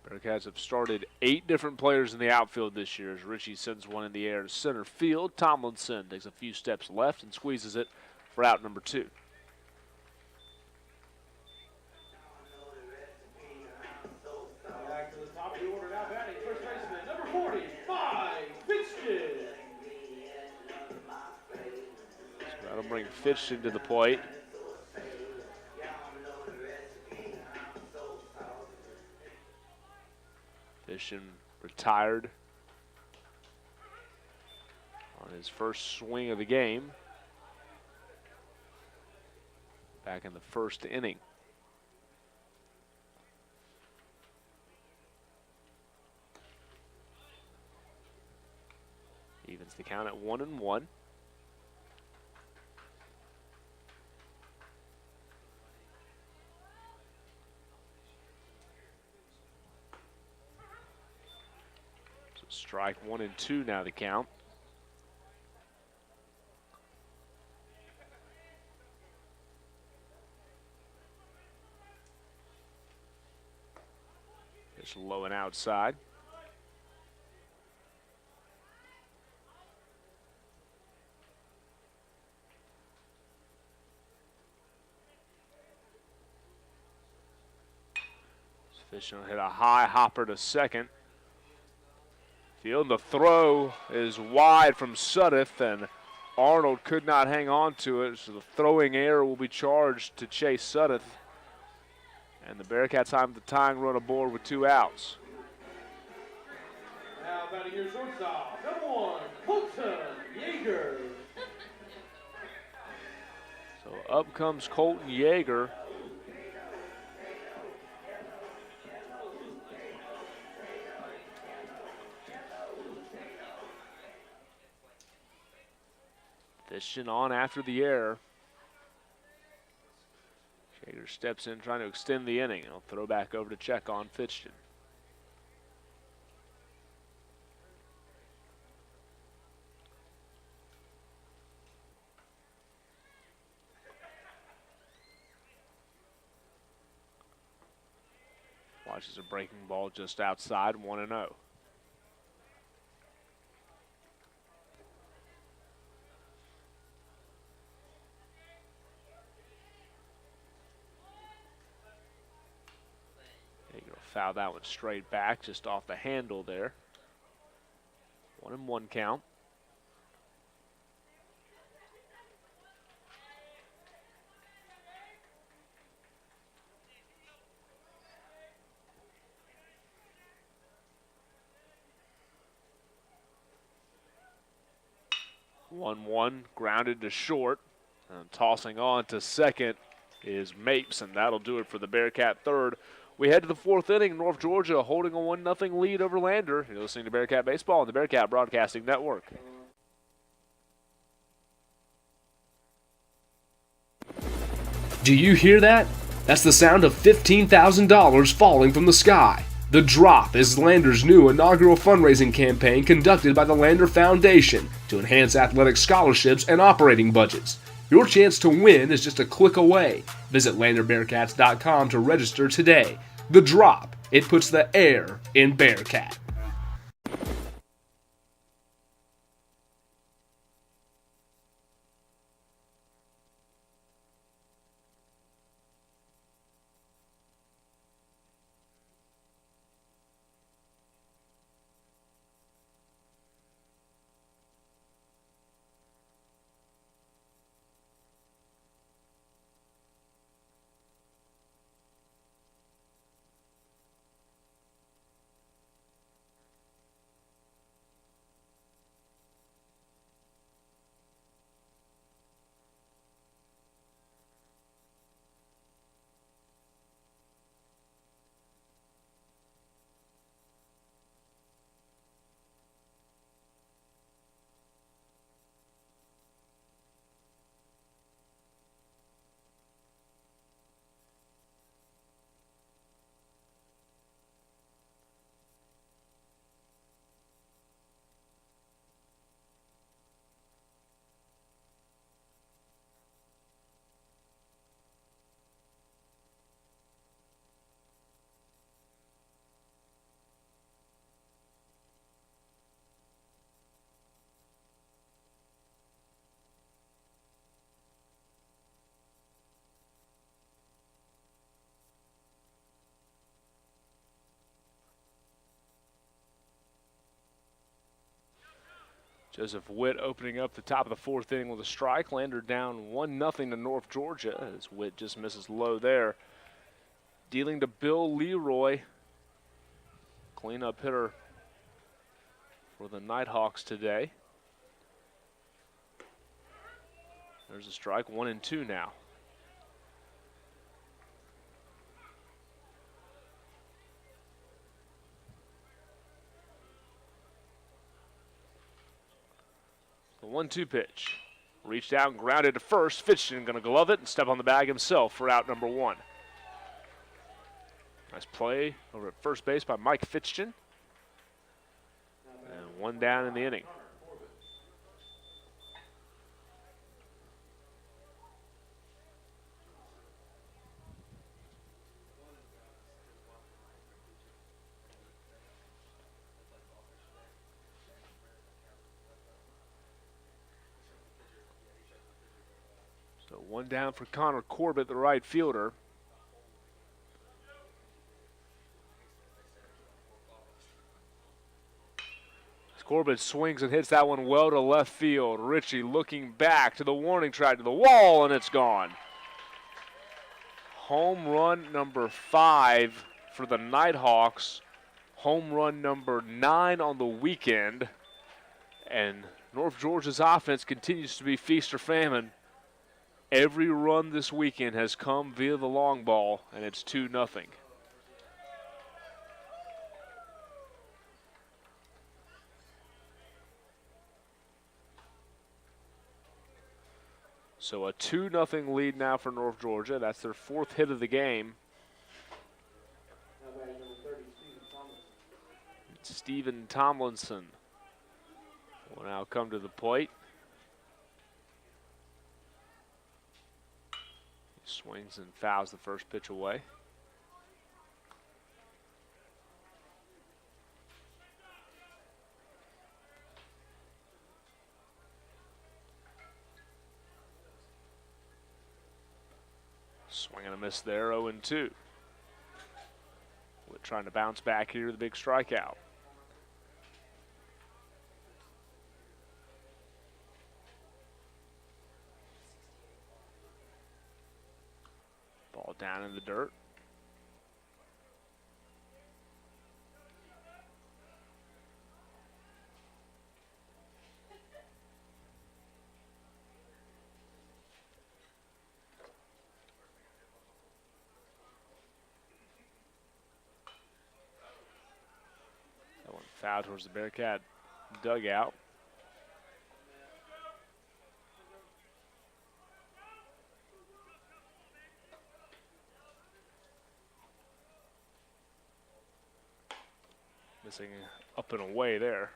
Speaker 5: Bearcats have started 8 different players in the outfield this year as Ritchie sends one in the air to center field. Tomlinson takes a few steps left and squeezes it for out number 2.
Speaker 1: Back to the top of the order now batting first baseman, number 45, Fitchkin.
Speaker 5: So that'll bring Fitchkin to the plate. Fitchkin retired on his first swing of the game back in the first inning. Evens the count at 1-1. Strike 1 and 2 now the count. It's low and outside. Fishing will hit a high hopper to second. Field, the throw is wide from Sudduth, and Arnold could not hang on to it, so the throwing error will be charged to Chase Sudduth. And the Bearcats have the tying run aboard with 2 outs.
Speaker 1: Now batting your shortstop, number 1, Colton Yeager.
Speaker 5: So up comes Colton Yeager. Fishing on after the error. Yeager steps in trying to extend the inning. He'll throw back over to check on Fitchton. Watches a breaking ball just outside, 1-0. Foul that one straight back, just off the handle there. 1-1 count. One grounded to short, and tossing on to second is Mapes, and that'll do it for the Bearcat third. We head to the fourth inning. North Georgia holding a 1-0 lead over Lander. You're listening to Bearcat Baseball on the Bearcat Broadcasting Network.
Speaker 8: Do you hear that? That's the sound of $15,000 falling from the sky. The Drop is Lander's new inaugural fundraising campaign conducted by the Lander Foundation to enhance athletic scholarships and operating budgets. Your chance to win is just a click away. Visit LanderBearcats.com to register today. The Drop. It puts the air in Bearcat.
Speaker 5: Joseph Witt opening up the top of the fourth inning with a strike. Lander down 1-0 to North Georgia as Witt just misses low there. Dealing to Bill Leroy. Cleanup hitter for the Nighthawks today. There's a strike, 1-2 now. The 1-2 pitch. Reached out and grounded to first. Fitchton going to glove it and step on the bag himself for out number one. Nice play over at first base by Mike Fitchton. And one down in the inning. So one down for Connor Corbett, the right fielder. Corbett swings and hits that one well to left field. Ritchie looking back to the warning track, to the wall, and it's gone. Home run number 5 for the Nighthawks. Home run number 9 on the weekend. And North Georgia's offense continues to be feast or famine. Every run this weekend has come via the long ball, and it's 2-0. So a 2-0 lead now for North Georgia. That's their 4th hit of the game. Stephen Tomlinson will now come to the plate. He swings and fouls the first pitch away. Swing and a miss there, 0-2. We're trying to bounce back here, the big strikeout. Ball down in the dirt. foul towards the Bearcat dugout. Missing up and away there.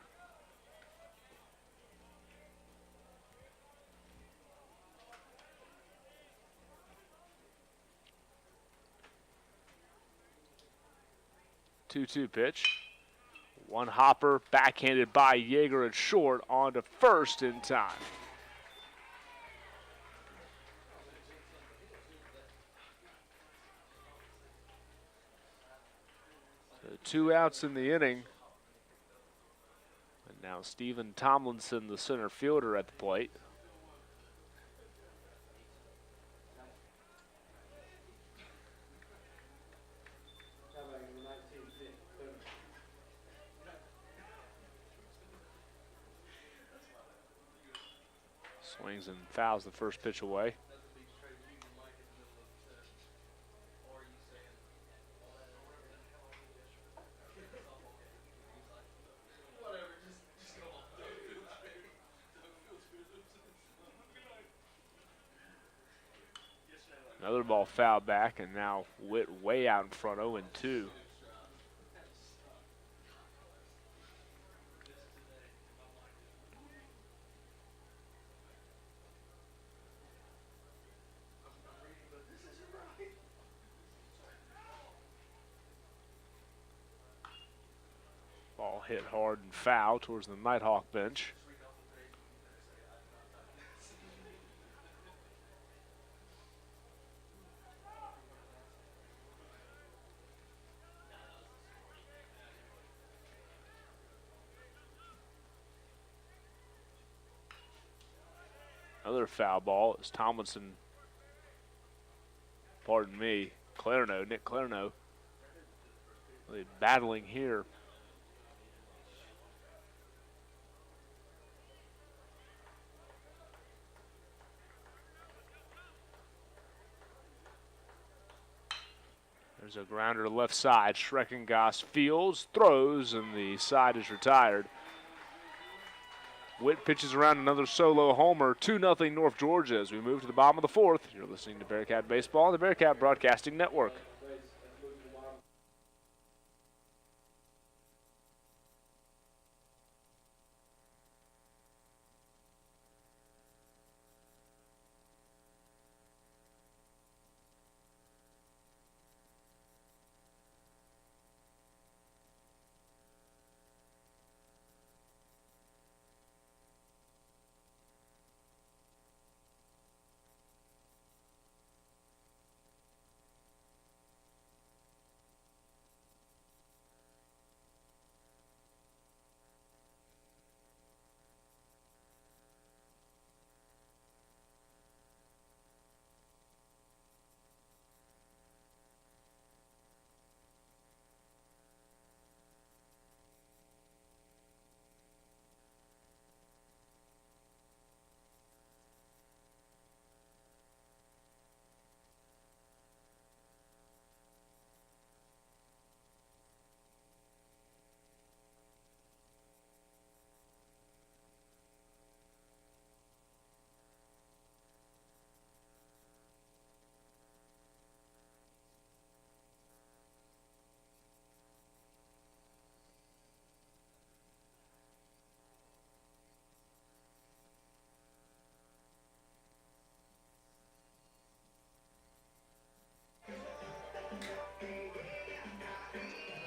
Speaker 5: Two-two pitch. One hopper, backhanded by Yeager at short, on to first in time. So 2 outs in the inning. And now Stephen Tomlinson, the center fielder, at the plate. Swings and fouls the first pitch away. Another ball fouled back, and now Witt way out in front, 0-2. Ball hit hard and foul towards the Nighthawk bench. Another foul ball as Tomlinson, pardon me, Nick Clarno, really battling here. There's a grounder to left side. Schreckengoss fields, throws, and the side is retired. Witt pitches around another solo homer, 2-0 North Georgia as we move to the bottom of the fourth. You're listening to Bearcat Baseball on the Bearcat Broadcasting Network.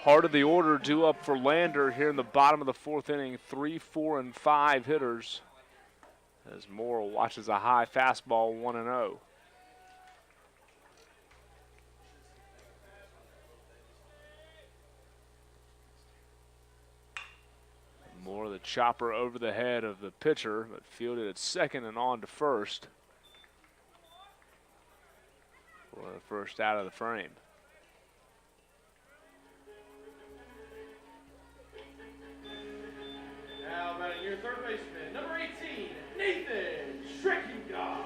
Speaker 5: Heart of the order due up for Lander here in the bottom of the fourth inning. 3, 4, and 5 hitters as Morrill watches a high fastball, 1-0. Moore, the chopper over the head of the pitcher, but fielded at second and on to first for the first out of the frame.
Speaker 1: Now batting your third baseman, number 18, Nathan Schreckengoss.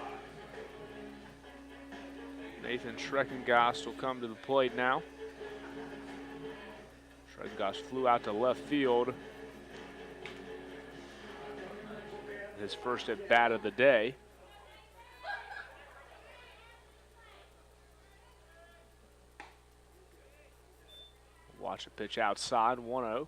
Speaker 5: Nathan Schreckengoss will come to the plate now. Schreckengoss flew out to left field his first at bat of the day. Watch a pitch outside, 1-0.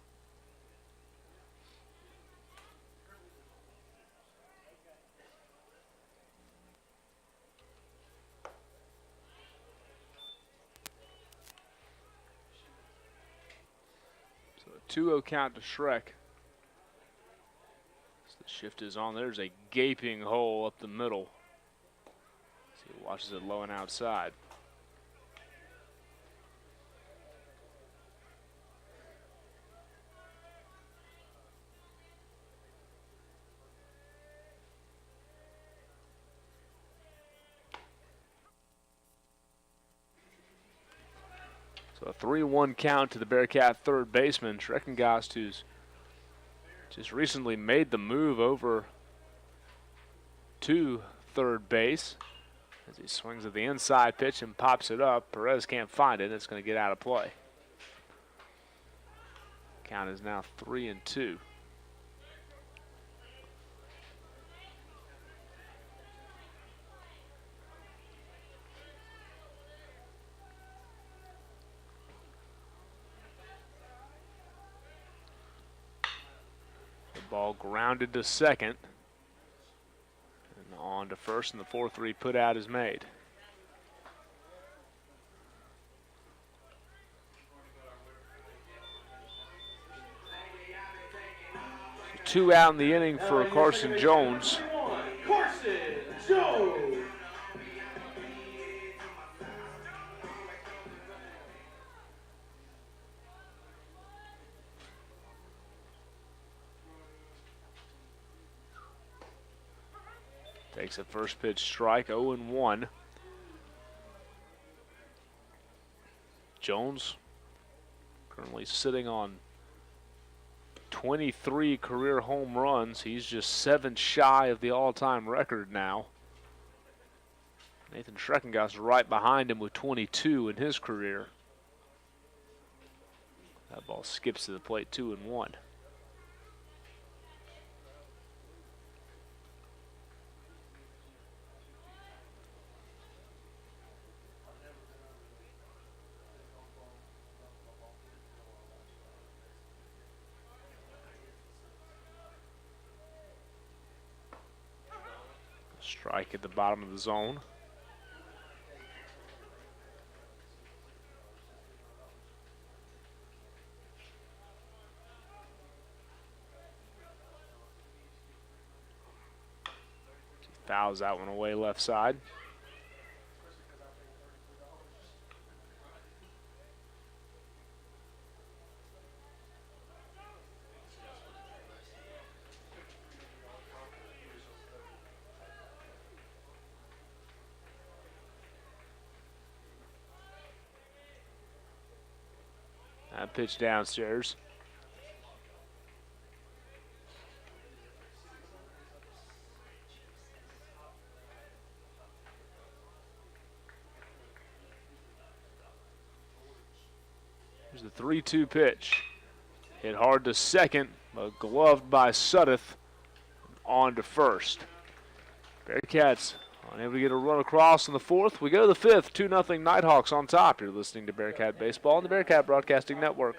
Speaker 5: So a 2-0 count to Shrek. As the shift is on, there's a gaping hole up the middle. So he watches it low and outside. So a 3-1 count to the Bearcat third baseman, Schreckengast, who's just recently made the move over to third base. As he swings at the inside pitch and pops it up, Perez can't find it. It's going to get out of play. Count is now 3-2. Ball grounded to second. And on to first, and the 4-3 put out is made. So 2 out in the inning for Carson Jones.
Speaker 1: Carson Jones.
Speaker 5: Takes a first pitch strike, 0-1. Jones currently sitting on 23 career home runs. He's just 7 shy of the all-time record now. Nathan Schreckengast right behind him with 22 in his career. That ball skips to the plate, 2-1. Strike at the bottom of the zone. Fouls that one away left side. That pitch downstairs. Here's the 3-2 pitch. Hit hard to second, but gloved by Suddeth. On to first. Bearcats unable to get a run across in the fourth. We go to the fifth. 2-0 Nighthawks on top. You're listening to Bearcat Baseball on the Bearcat Broadcasting Network.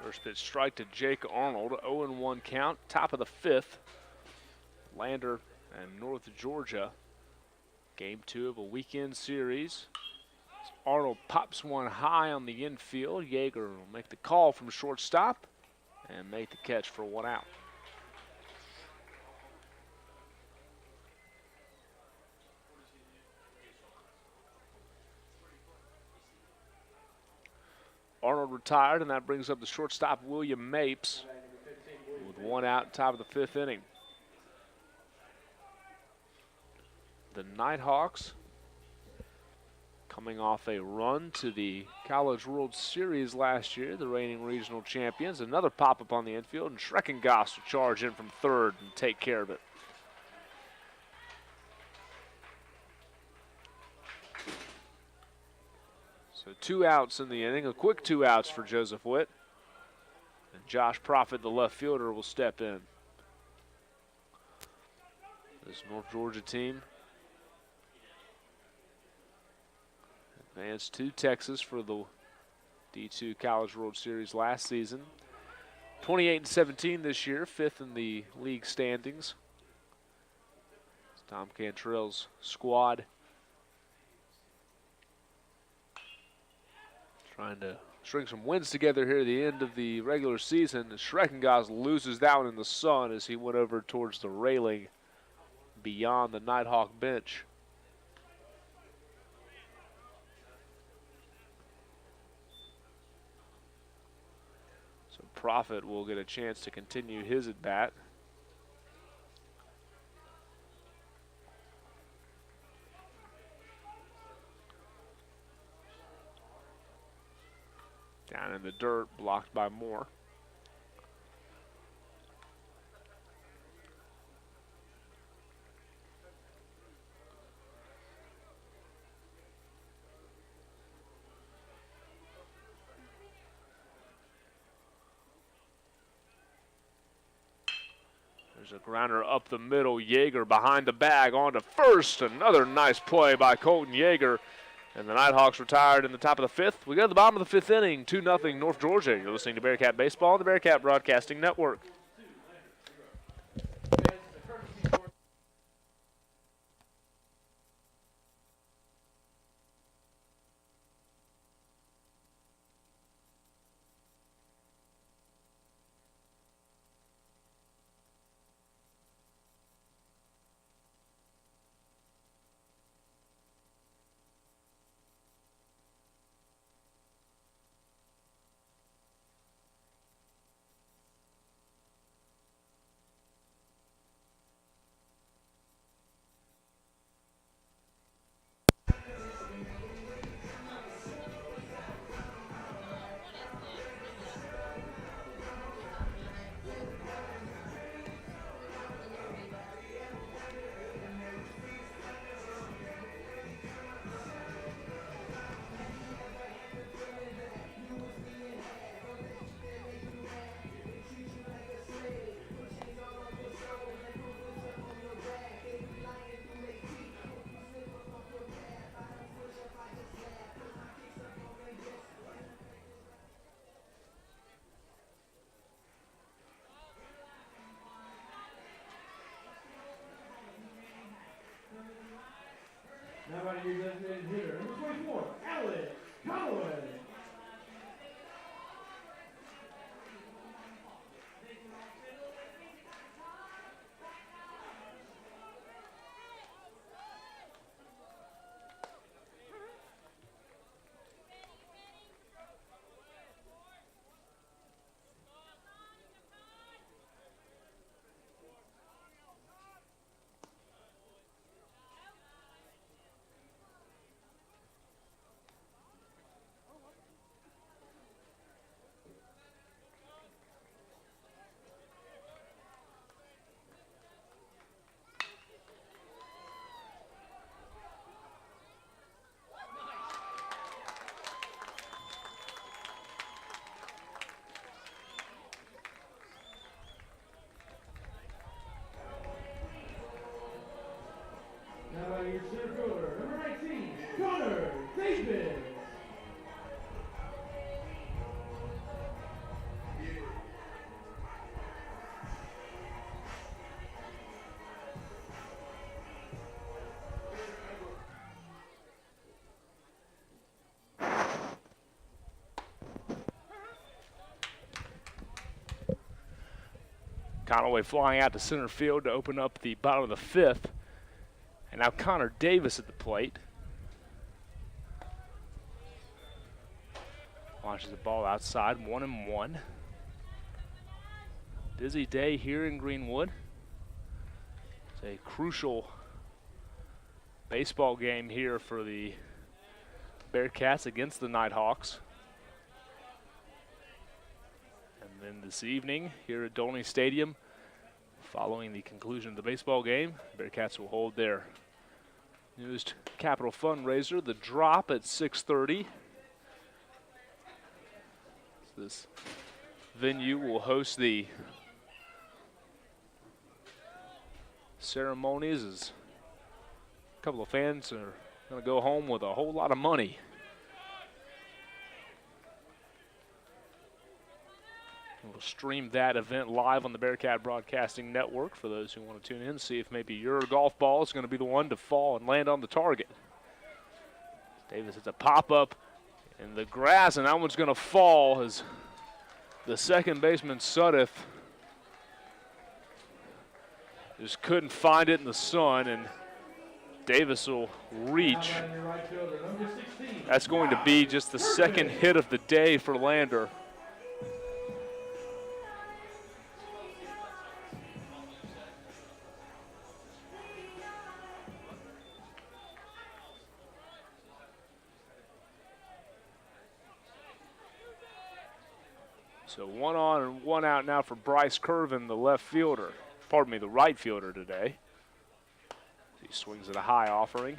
Speaker 5: First pitch strike to Jake Arnold, 0-1 count, top of the 5th. Lander and North Georgia, game 2 of a weekend series. Arnold pops one high on the infield. Yeager will make the call from shortstop and make the catch for 1 out. Arnold retired, and that brings up the shortstop, William Mapes, with 1 out, top of the 5th inning. The Nighthawks, coming off a run to the College World Series last year, the reigning regional champions. Another pop-up on the infield, and Schreckengoss will charge in from third and take care of it. So 2 outs in the inning, a quick 2 outs for Joseph Witt. And Josh Profit, the left fielder, will step in. This North Georgia team advanced to Texas for the D2 College World Series last season. 28-17 this year, 5th in the league standings. It's Tom Cantrell's squad trying to string some wins together here at the end of the regular season. Schreckengoss loses that one in the sun as he went over towards the railing beyond the Nighthawk bench. So Profit will get a chance to continue his at-bat. Down in the dirt, blocked by Moore. There's a grounder up the middle. Yeager behind the bag onto first. Another nice play by Colton Yeager. And the Nighthawks retired in the top of the 5th. We go to the bottom of the 5th inning, 2-0 North Georgia. You're listening to Bearcat Baseball on the Bearcat Broadcasting Network. Conaway flying out to center field to open up the bottom of the fifth. And now Connor Davis at the plate. Launches the ball outside, 1-1. Busy day here in Greenwood. It's a crucial baseball game here for the Bearcats against the Nighthawks. And then this evening here at Dolny Stadium, following the conclusion of the baseball game, Bearcats will hold their newest capital fundraiser, the Drop, at 6:30. This venue will host the ceremonies as a couple of fans are going to go home with a whole lot of money. We'll stream that event live on the Bearcat Broadcasting Network for those who want to tune in, see if maybe your golf ball is going to be the one to fall and land on the target. Davis hits a pop-up in the grass, and that one's going to fall as the second baseman, Sudeth, just couldn't find it in the sun, and Davis will reach. That's going to be just the second hit of the day for Lander. So 1 on and 1 out now for Bryce Curvin, the left fielder. Pardon me, the right fielder today. He swings at a high offering.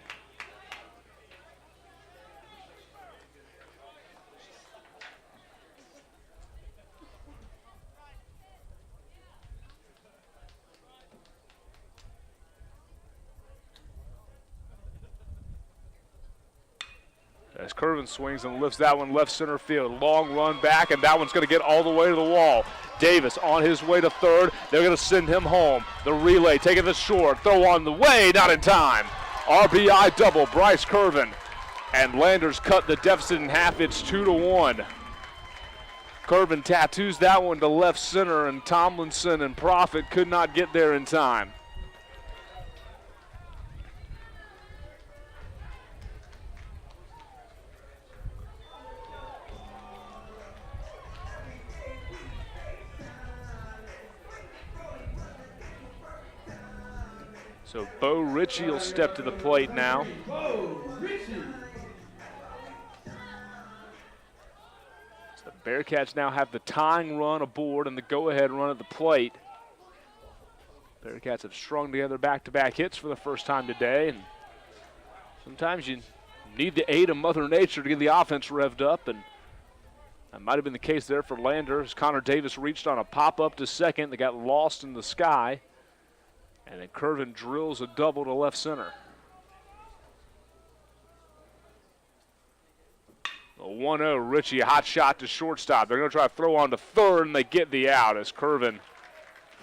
Speaker 5: As Curvin swings and lifts that one left center field. Long run back, and that one's going to get all the way to the wall. Davis on his way to third. They're going to send him home. The relay taking the short. Throw on the way, not in time. RBI double, Bryce Curvin. And Landers cut the deficit in half. It's 2-1. Curvin tattoos that one to left center, and Tomlinson and Profit could not get there in time. So Bo Ritchie will step to the plate now. So the Bearcats now have the tying run aboard and the go-ahead run at the plate. Bearcats have strung together back-to-back hits for the first time today, and sometimes you need the aid of Mother Nature to get the offense revved up, and that might have been the case there for Lander as Connor Davis reached on a pop-up to second that got lost in the sky. And then Curvin drills a double to left center. A 1-0, Ritchie, a hot shot to shortstop. They're going to try to throw on to third, and they get the out as Curvin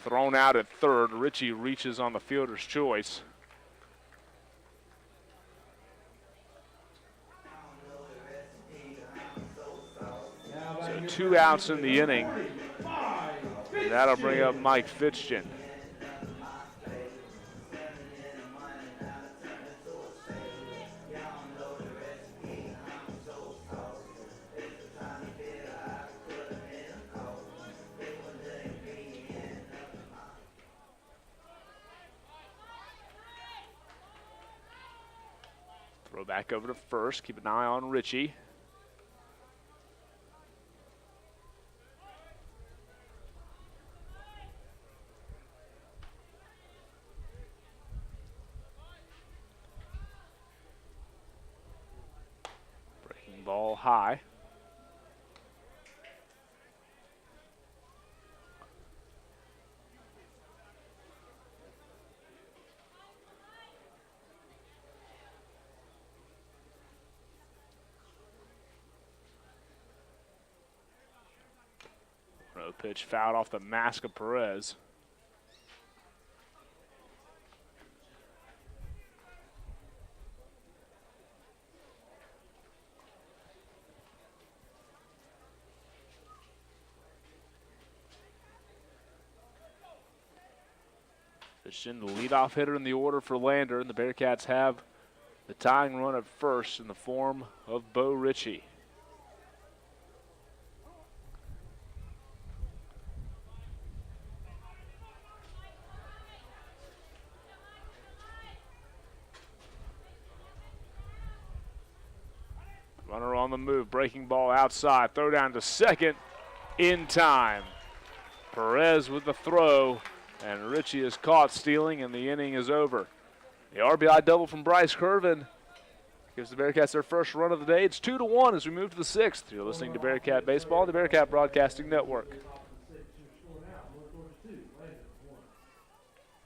Speaker 5: thrown out at third. Ritchie reaches on the fielder's choice. So 2 outs in the inning. And that'll bring up Mike Fitchton. Throw back over to first. Keep an eye on Ritchie. Breaking ball high. Pitch fouled off the mask of Perez. Fitchton, the leadoff hitter in the order for Lander, and the Bearcats have the tying run at first in the form of Bo Ritchie. Runner on the move, breaking ball outside, throw down to second in time. Perez with the throw, and Ritchie is caught stealing, and the inning is over. The RBI double from Bryce Curvin gives the Bearcats their first run of the day. It's 2-1 as we move to the sixth. You're listening to Bearcat Baseball, the Bearcat Broadcasting Network.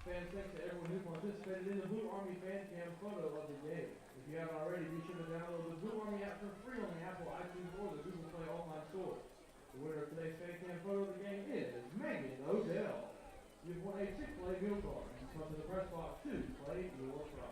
Speaker 4: Fans, thanks to everyone who participated in the Blue Army fan cam photo of the game. If you haven't already, be sure to download the Blue Army app for free on the Apple iTunes or the Google Play online store. The winner of today's fan cam photo of the game is Megan Odell. You've won a Chick-fil-A meal card. Come to the press box to play your prize.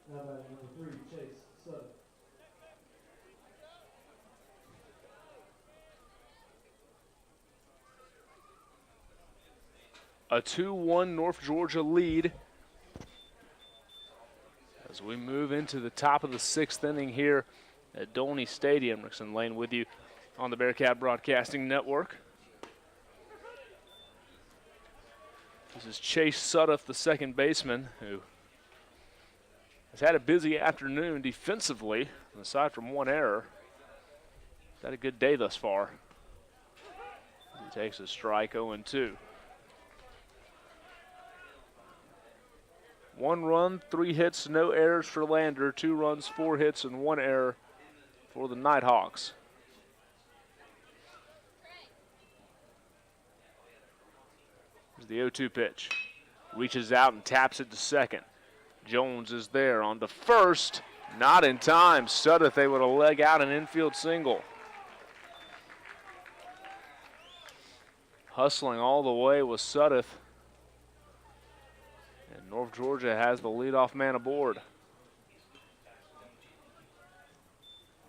Speaker 4: Now batting number 3, Chase Sutton.
Speaker 5: A 2-1 North Georgia lead as we move into the top of the sixth inning here at Dolny Stadium. Rickson Lane with you on the Bearcat Broadcasting Network. This is Chase Suttoth, the second baseman, who has had a busy afternoon defensively, aside from one error. He's had a good day thus far. He takes a strike, 0-2. 1 run, 3 hits, no errors for Lander. 2 runs, 4 hits, and 1 error for the Nighthawks. Here's the 0-2 pitch. Reaches out and taps it to second. Jones is there on to first. Not in time. Suttoth able to leg out an infield single. Hustling all the way was Suttoth. And North Georgia has the leadoff man aboard.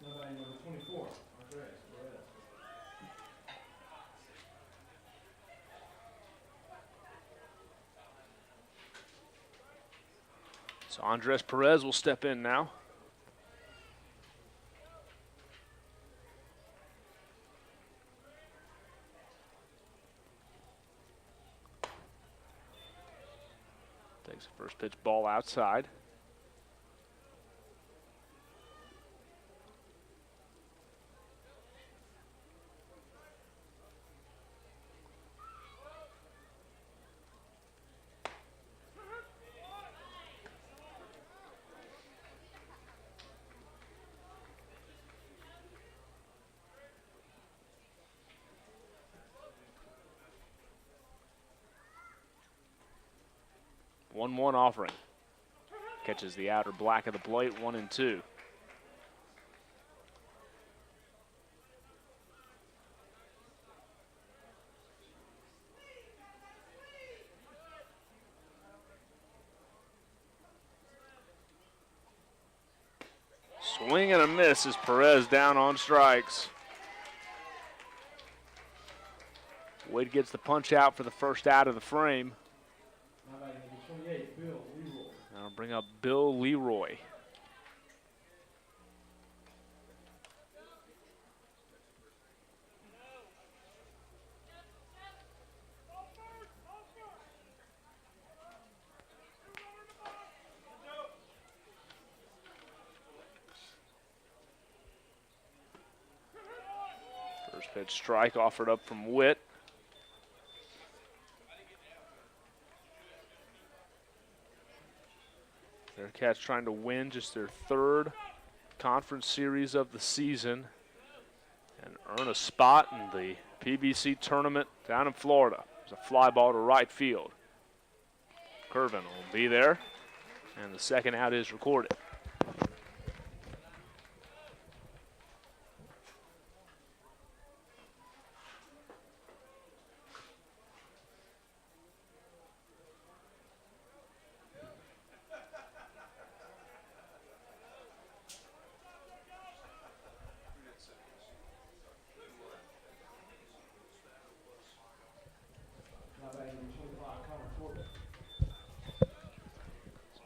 Speaker 4: Number 24, Andres.
Speaker 5: So Andres Perez will step in now. Takes the first pitch ball outside. One offering. Catches the outer black of the plate, 1-2. Swing and a miss as Perez down on strikes. Wade gets the punch out for the first out of the frame.
Speaker 4: Now batting number 28, Bill Leroy.
Speaker 5: Now bring up Bill Leroy. First pitch strike offered up from Witt. Bearcats trying to win just their third conference series of the season and earn a spot in the PBC tournament down in Florida. There's a fly ball to right field. Curvin will be there, and the second out is recorded.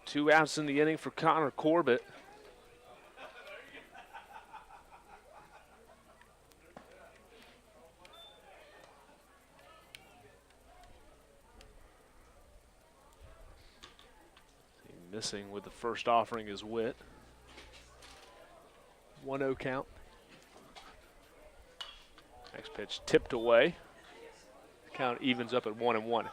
Speaker 5: Two outs in the inning for Connor Corbett. Missing with the first offering is Witt. 1-0 count. Next pitch tipped away. Count evens up at 1-1.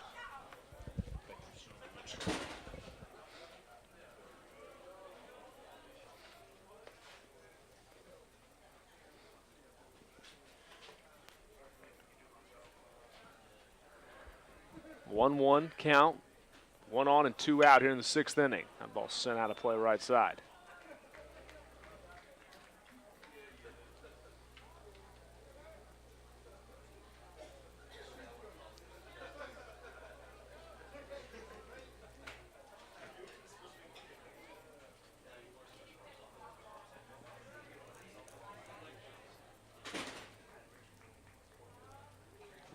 Speaker 5: One count, 1 on and 2 out here in the 6th inning. That ball sent out of play right side.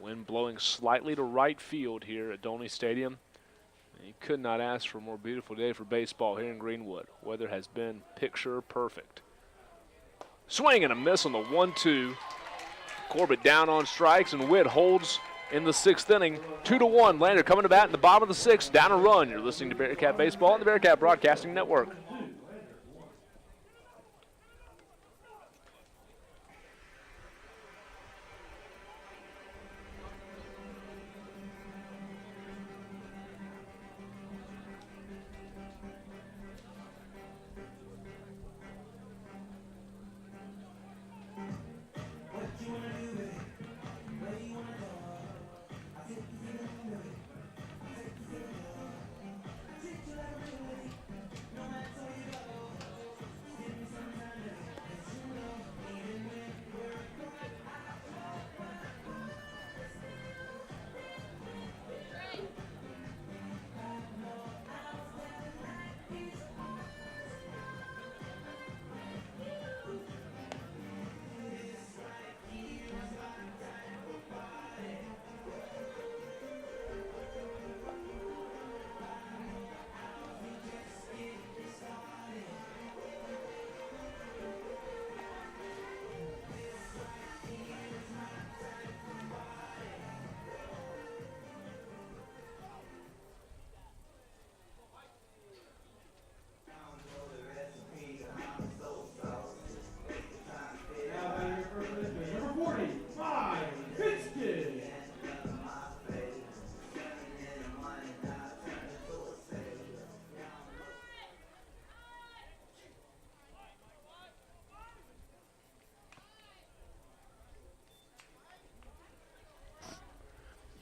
Speaker 5: Wind blowing slightly to right field here at Dolny Stadium. You could not ask for a more beautiful day for baseball here in Greenwood. Weather has been picture perfect. Swing and a miss on the 1-2. Corbett down on strikes, and Witt holds in the 6th inning. 2-1. Lander coming to bat in the bottom of the 6th. Down a run. You're listening to Bearcat Baseball on the Bearcat Broadcasting Network.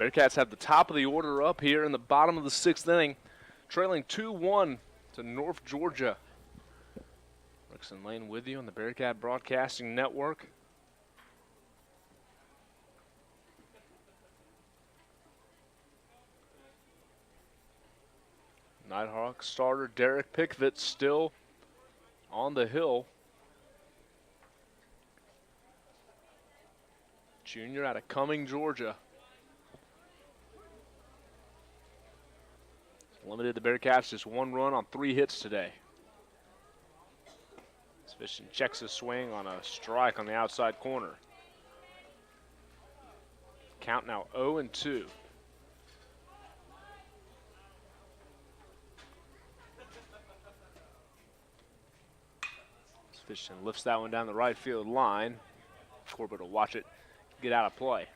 Speaker 5: Bearcats have the top of the order up here in the bottom of the 6th inning, trailing 2-1 to North Georgia. Rickson Lane with you on the Bearcat Broadcasting Network. Nighthawk starter Derek Pickfett still on the hill. Junior out of Cumming, Georgia. Limited the Bearcats just 1 run on 3 hits today. Fishing checks his swing on a strike on the outside corner. Count now 0-2. Fishing lifts that one down the right field line. Corbett will watch it get out of play.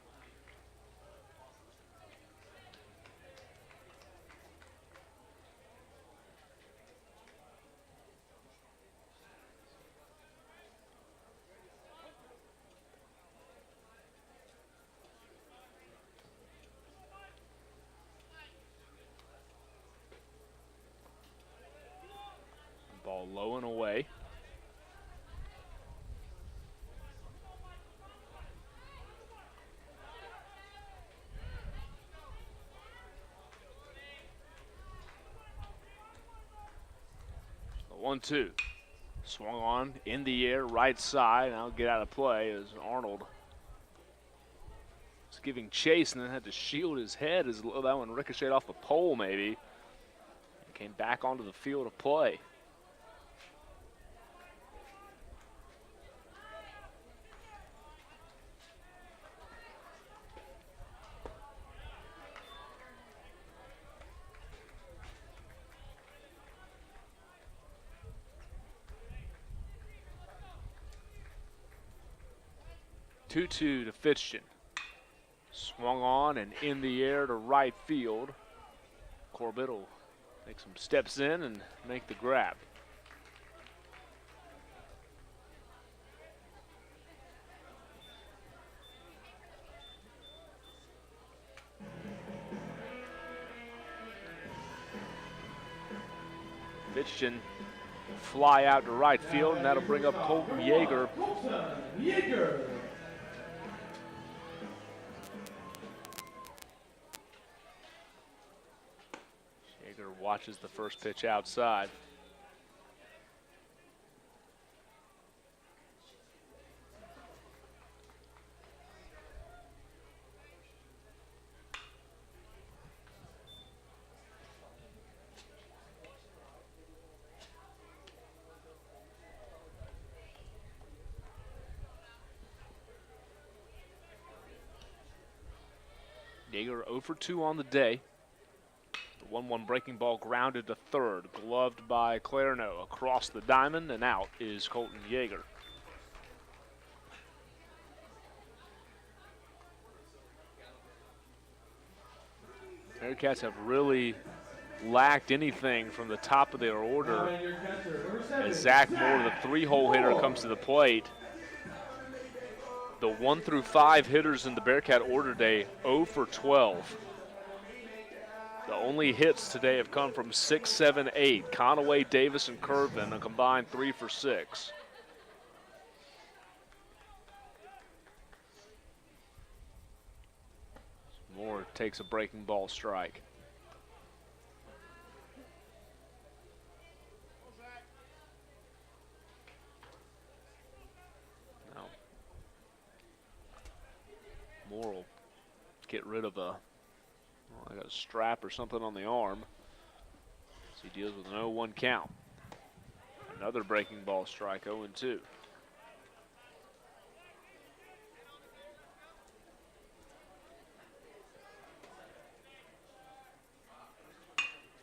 Speaker 5: Ball low and away. The 1-2. Swung on in the air, right side. Now get out of play as Arnold was giving chase and then had to shield his head as that one ricocheted off the pole maybe. And came back onto the field of play. Two-two to Fitchton. Swung on and in the air to right field. Corbett will make some steps in and make the grab. Fitchton fly out to right field, and that'll bring up Colton Yeager. Watches the first pitch outside. Yeager 0 for 2 on the day. 1-1 breaking ball grounded to third, gloved by Clarno across the diamond, and out is Colton Yeager. Bearcats have really lacked anything from the top of their order as Zach Moore, the 3-hole hitter, comes to the plate. The 1 through 5 hitters in the Bearcat order day, 0 for 12. The only hits today have come from 6, 7, 8. Conaway, Davis, and Curvin, a combined 3 for 6. Moore takes a breaking ball strike. Now, Moore will get rid of I got a strap or something on the arm. So he deals with an 0-1 count. Another breaking ball strike, 0-2.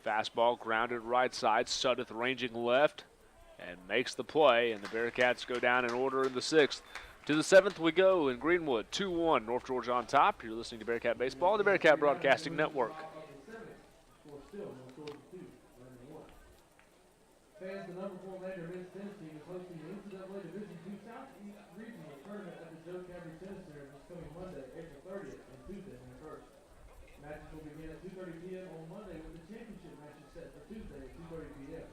Speaker 5: Fastball grounded right side. Sudeth ranging left and makes the play. And the Bearcats go down in order in the 6th. To the 7th we go in Greenwood, 2-1, North Georgia on top. You're listening to Bearcat Baseball, the Bearcat Broadcasting Network.
Speaker 4: Fans, the number 4 Lander men's tennis team is hosting the NCAA Division II Southeast Regional Tournament at the Joe Cavry Tennis Center this coming Monday, April 30th, and Tuesday, May 1st. Matches will begin at 2:30 p.m. on Monday with the championship matches set for Tuesday at 2:30 p.m.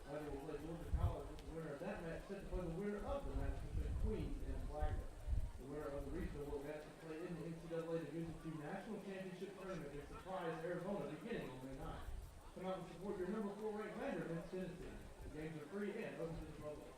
Speaker 4: Lander will play Georgia College with the winner of that match set to play the winner of the match between Queens and Flagler. The winner of the regional will advance to play in the NCAA Division II National Championship Tournament in Surprise, Arizona, beginning on May 9th. Come out and support your number 4 ranked Lander men's tennis team. The games are free and open to the public.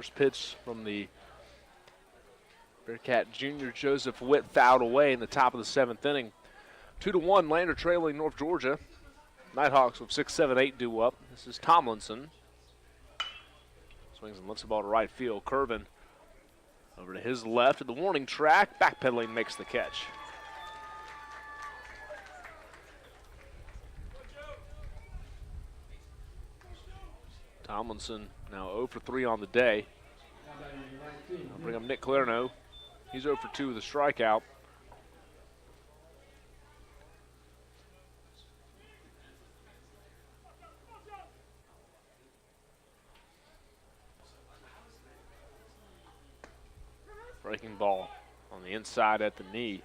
Speaker 5: First pitch from the Bearcat junior Joseph Witt fouled away in the top of the 7th inning. 2-1, Lander trailing North Georgia. Nighthawks with 6, 7, 8 due up. This is Tomlinson. Swings and lifts the ball to right field. Curvin over to his left at the warning track. Backpedaling makes the catch. Tomlinson now 0 for 3 on the day. I'll bring up Nick Clarno. He's 0 for 2 with a strikeout. Breaking ball on the inside at the knee.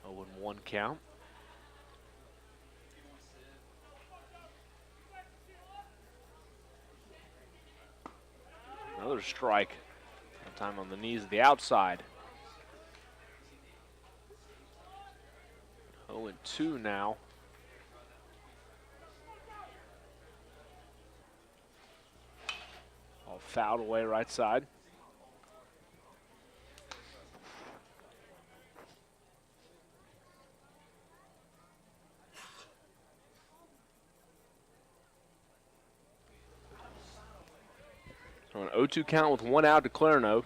Speaker 5: 0-1 count. Another strike, that time on the knees of the outside. 0-2 now. All fouled away right side. So an 0-2 count with 1 out to Clarno.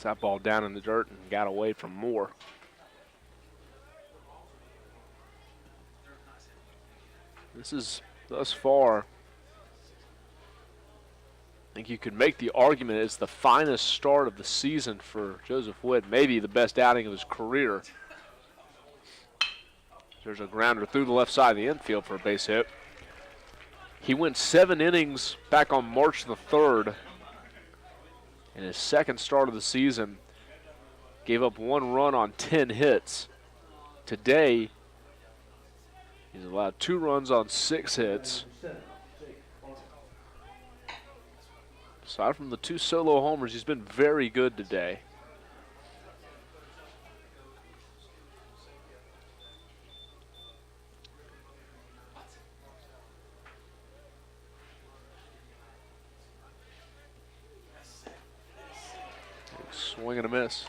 Speaker 5: That ball down in the dirt and got away from Moore. This is, thus far, I think you could make the argument it's the finest start of the season for Joseph Witt, maybe the best outing of his career. There's a grounder through the left side of the infield for a base hit. He went 7 innings back on March the 3rd. In his second start of the season, gave up 1 run on 10 hits. Today, he's allowed 2 runs on 6 hits. Aside from the 2 solo homers, he's been very good today. Swing and a miss.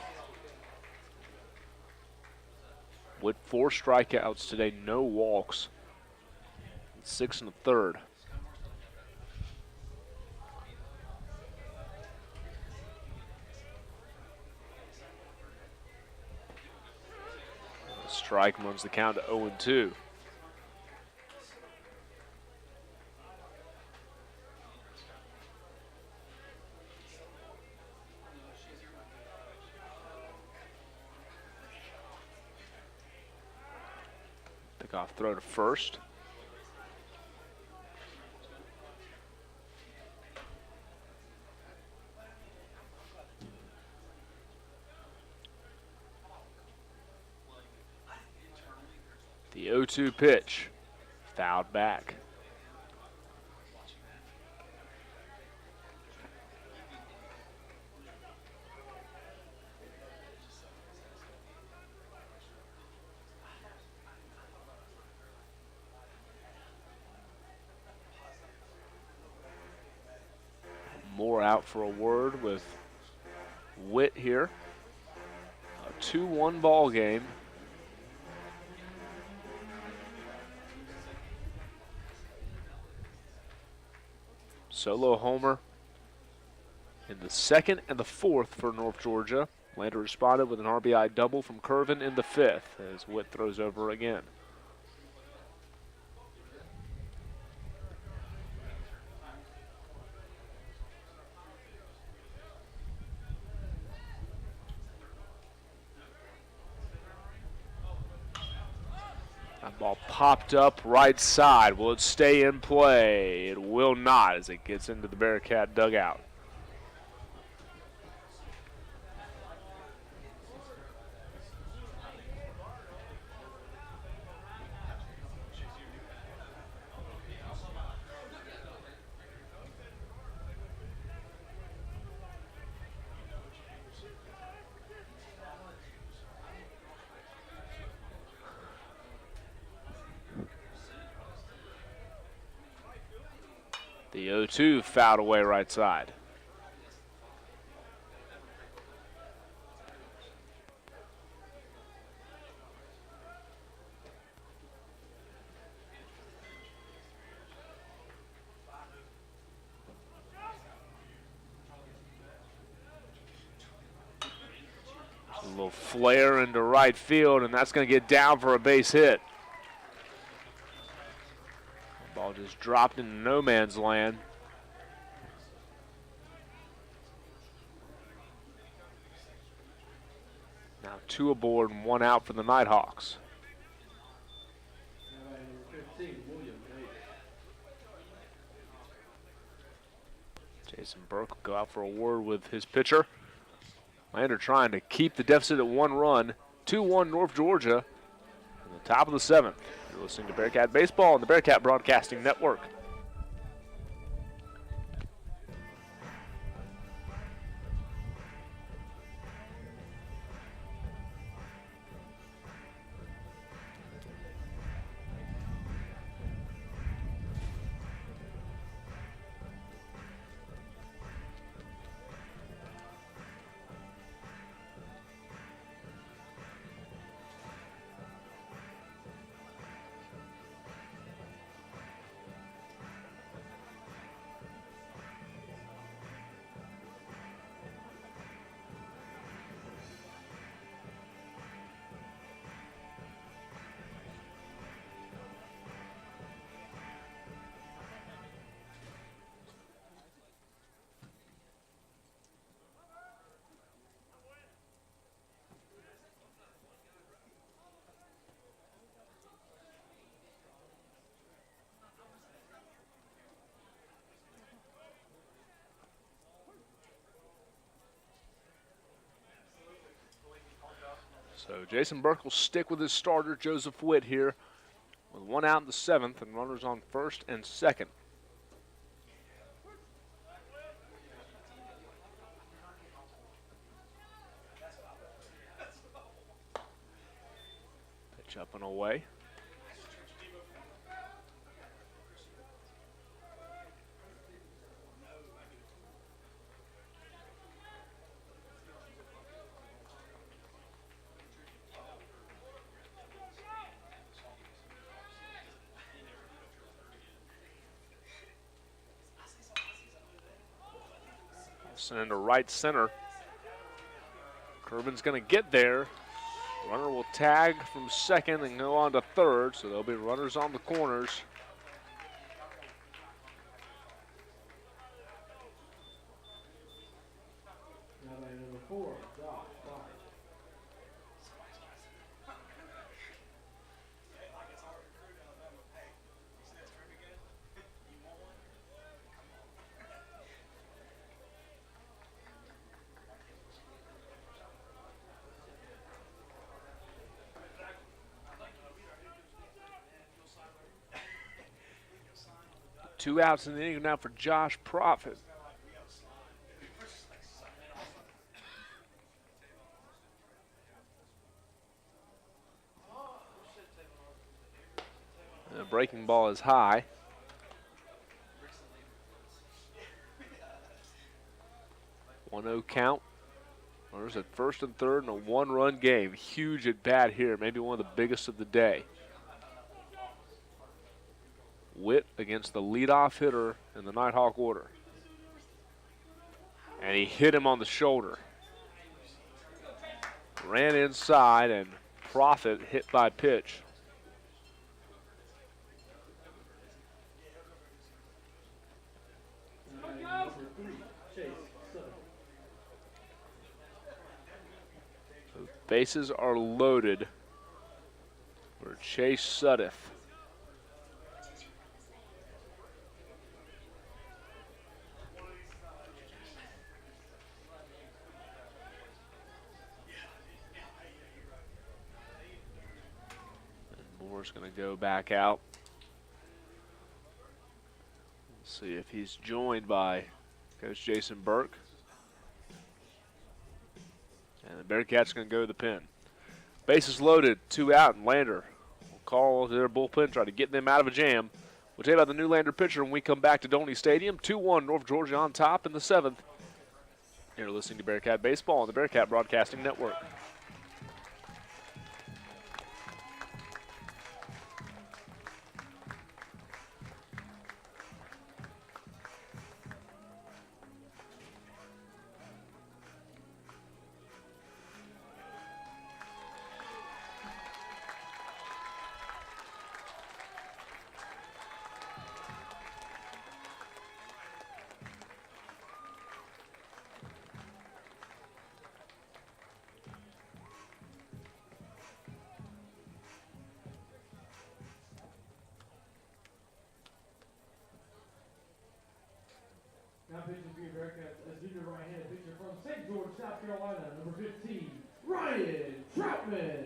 Speaker 5: With 4 strikeouts today, no walks. 6 1/3. Strike runs the count to 0-2. Off throw to first. The 0-2 pitch, fouled back. Moore out for a word with Witt here. A 2-1 ball game. Solo homer in the 2nd and the 4th for North Georgia. Lander responded with an RBI double from Curvin in the 5th as Witt throws over again. That ball popped up right side. Will it stay in play? It will not as it gets into the Bearcat dugout. The The 0-2 fouled away right side. A little flare into right field, and that's going to get down for a base hit. The ball just dropped into no man's land. Now 2 aboard and 1 out for the Nighthawks. Jason Burke will go out for a word with his pitcher. Lander trying to keep the deficit at 1 run. 2-1 North Georgia in the top of the 7th. You're listening to Bearcat Baseball on the Bearcat Broadcasting Network. So Jason Burke will stick with his starter, Joseph Witt, here with 1 out in the 7th and runners on 1st and 2nd. Pitch up and away. Send into right center. Kerbin's going to get there. Runner will tag from 2nd and go on to 3rd, so there'll be runners on the corners.
Speaker 1: Number 4, Josh. Two outs in the inning now for Josh Profit. The breaking ball is high. One-0 count. Runners at 1st and 3rd in a 1-run game. Huge at bat here, maybe one of the biggest of the day. Witt against the leadoff hitter in the Nighthawk order. And he hit him on the shoulder. Ran inside and Profit hit by pitch. So bases are loaded for Chase Sudduth. Moore's going to go back out. Let's see if he's joined by Coach Jason Burke. And the Bearcats going to go to the pen. Bases loaded, 2 out, and Lander will call their bullpen, try to get them out of a jam. We'll tell you about the new Lander pitcher when we come back to Dolny Stadium. 2-1 North Georgia on top in the 7th. You're listening to Bearcat Baseball on the Bearcat Broadcasting Network.
Speaker 2: Now pitching for your Bearcats, a junior right-handed pitcher from St. George, South Carolina, number 15, Ryan Troutman.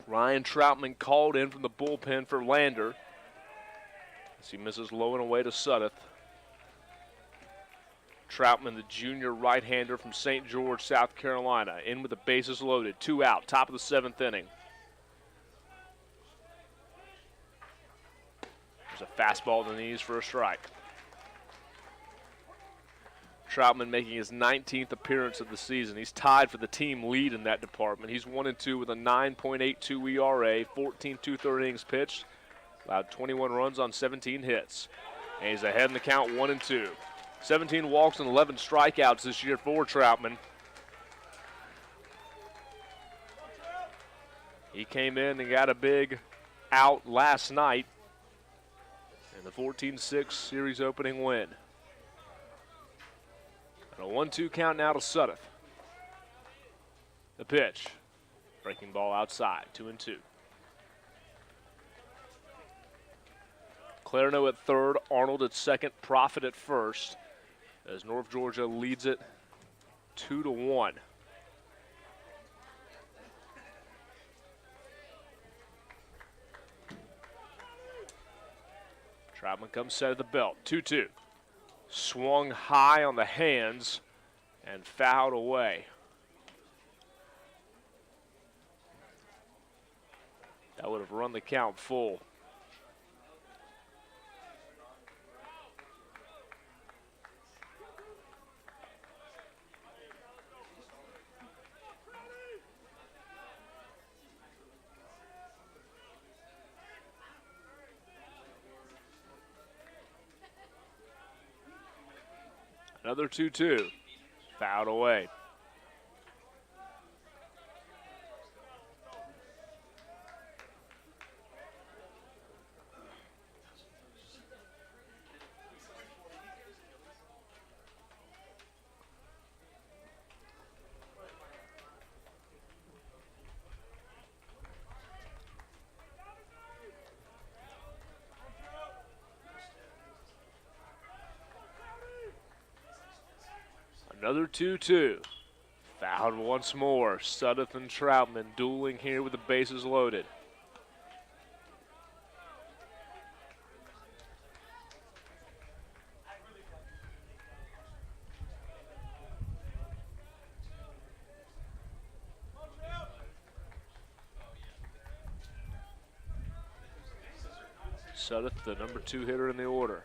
Speaker 1: Ryan Troutman called in from the bullpen for Lander as he misses low and away to Sudduth. Troutman, the junior right-hander from St. George, South Carolina, in with the bases loaded. 2 out, top of the 7th inning. There's a fastball to the knees for a strike. Troutman making his 19th appearance of the season. He's tied for the team lead in that department. He's 1-2 with a 9.82 ERA, 14 2/3 innings pitched, allowed 21 runs on 17 hits. And he's ahead in the count 1-2. 17 walks and 11 strikeouts this year for Troutman. He came in and got a big out last night in the 14-6 series opening win. And a 1-2 count now to Sudduth. The pitch. Breaking ball outside, 2-2. Clarino at third, Arnold at second, Profit at first, as North Georgia leads it 2-1. Troutman comes set of the belt, 2-2. Swung high on the hands and fouled away. That would have run the count full. Another 2-2, fouled away. Another 2-2. Fouled once more. Sudduth and Troutman dueling here with the bases loaded. Sudduth, the number 2 hitter in the order.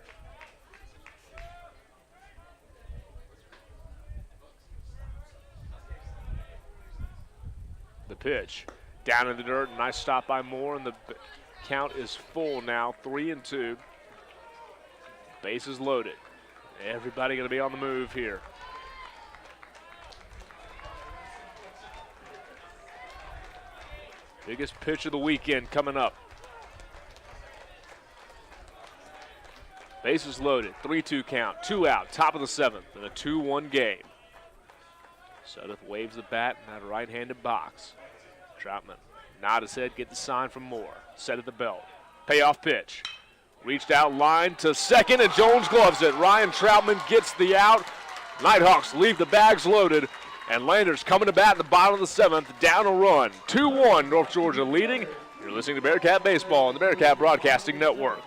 Speaker 1: The pitch. Down in the dirt. Nice stop by Moore, and the count is full now. 3-2. Bases loaded. Everybody going to be on the move here. Biggest pitch of the weekend coming up. Bases loaded, 3-2 count, 2 out, top of the 7th, in a 2-1 game. Sudduth waves the bat in that right-handed box. Troutman nod his head, get the sign from Moore. Set at the belt. Payoff pitch. Reached out line to second, and Jones gloves it. Ryan Troutman gets the out. Nighthawks leave the bags loaded, and Landers coming to bat in the bottom of the 7th, down a run. 2-1, North Georgia leading. You're listening to Bearcat Baseball on the Bearcat Broadcasting Network.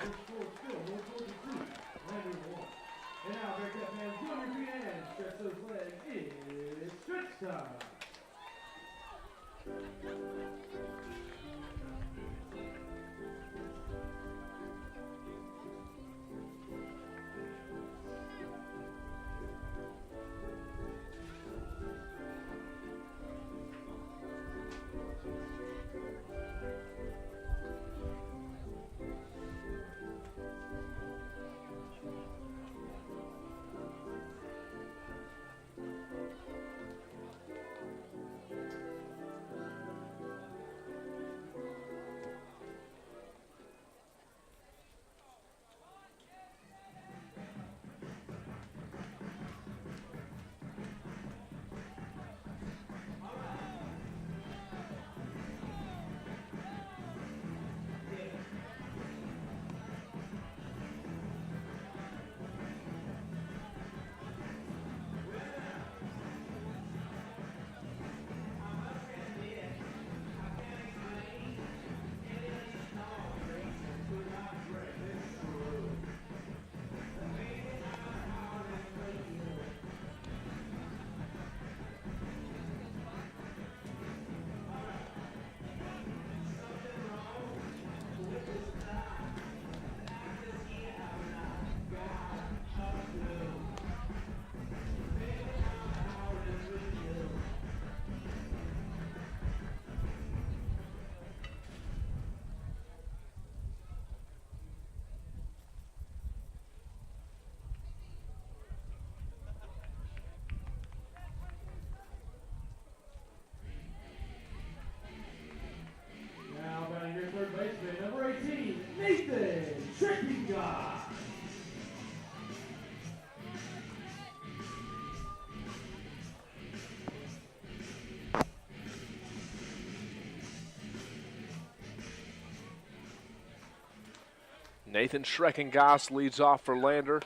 Speaker 1: Nathan Schreckengoss leads off for Lander.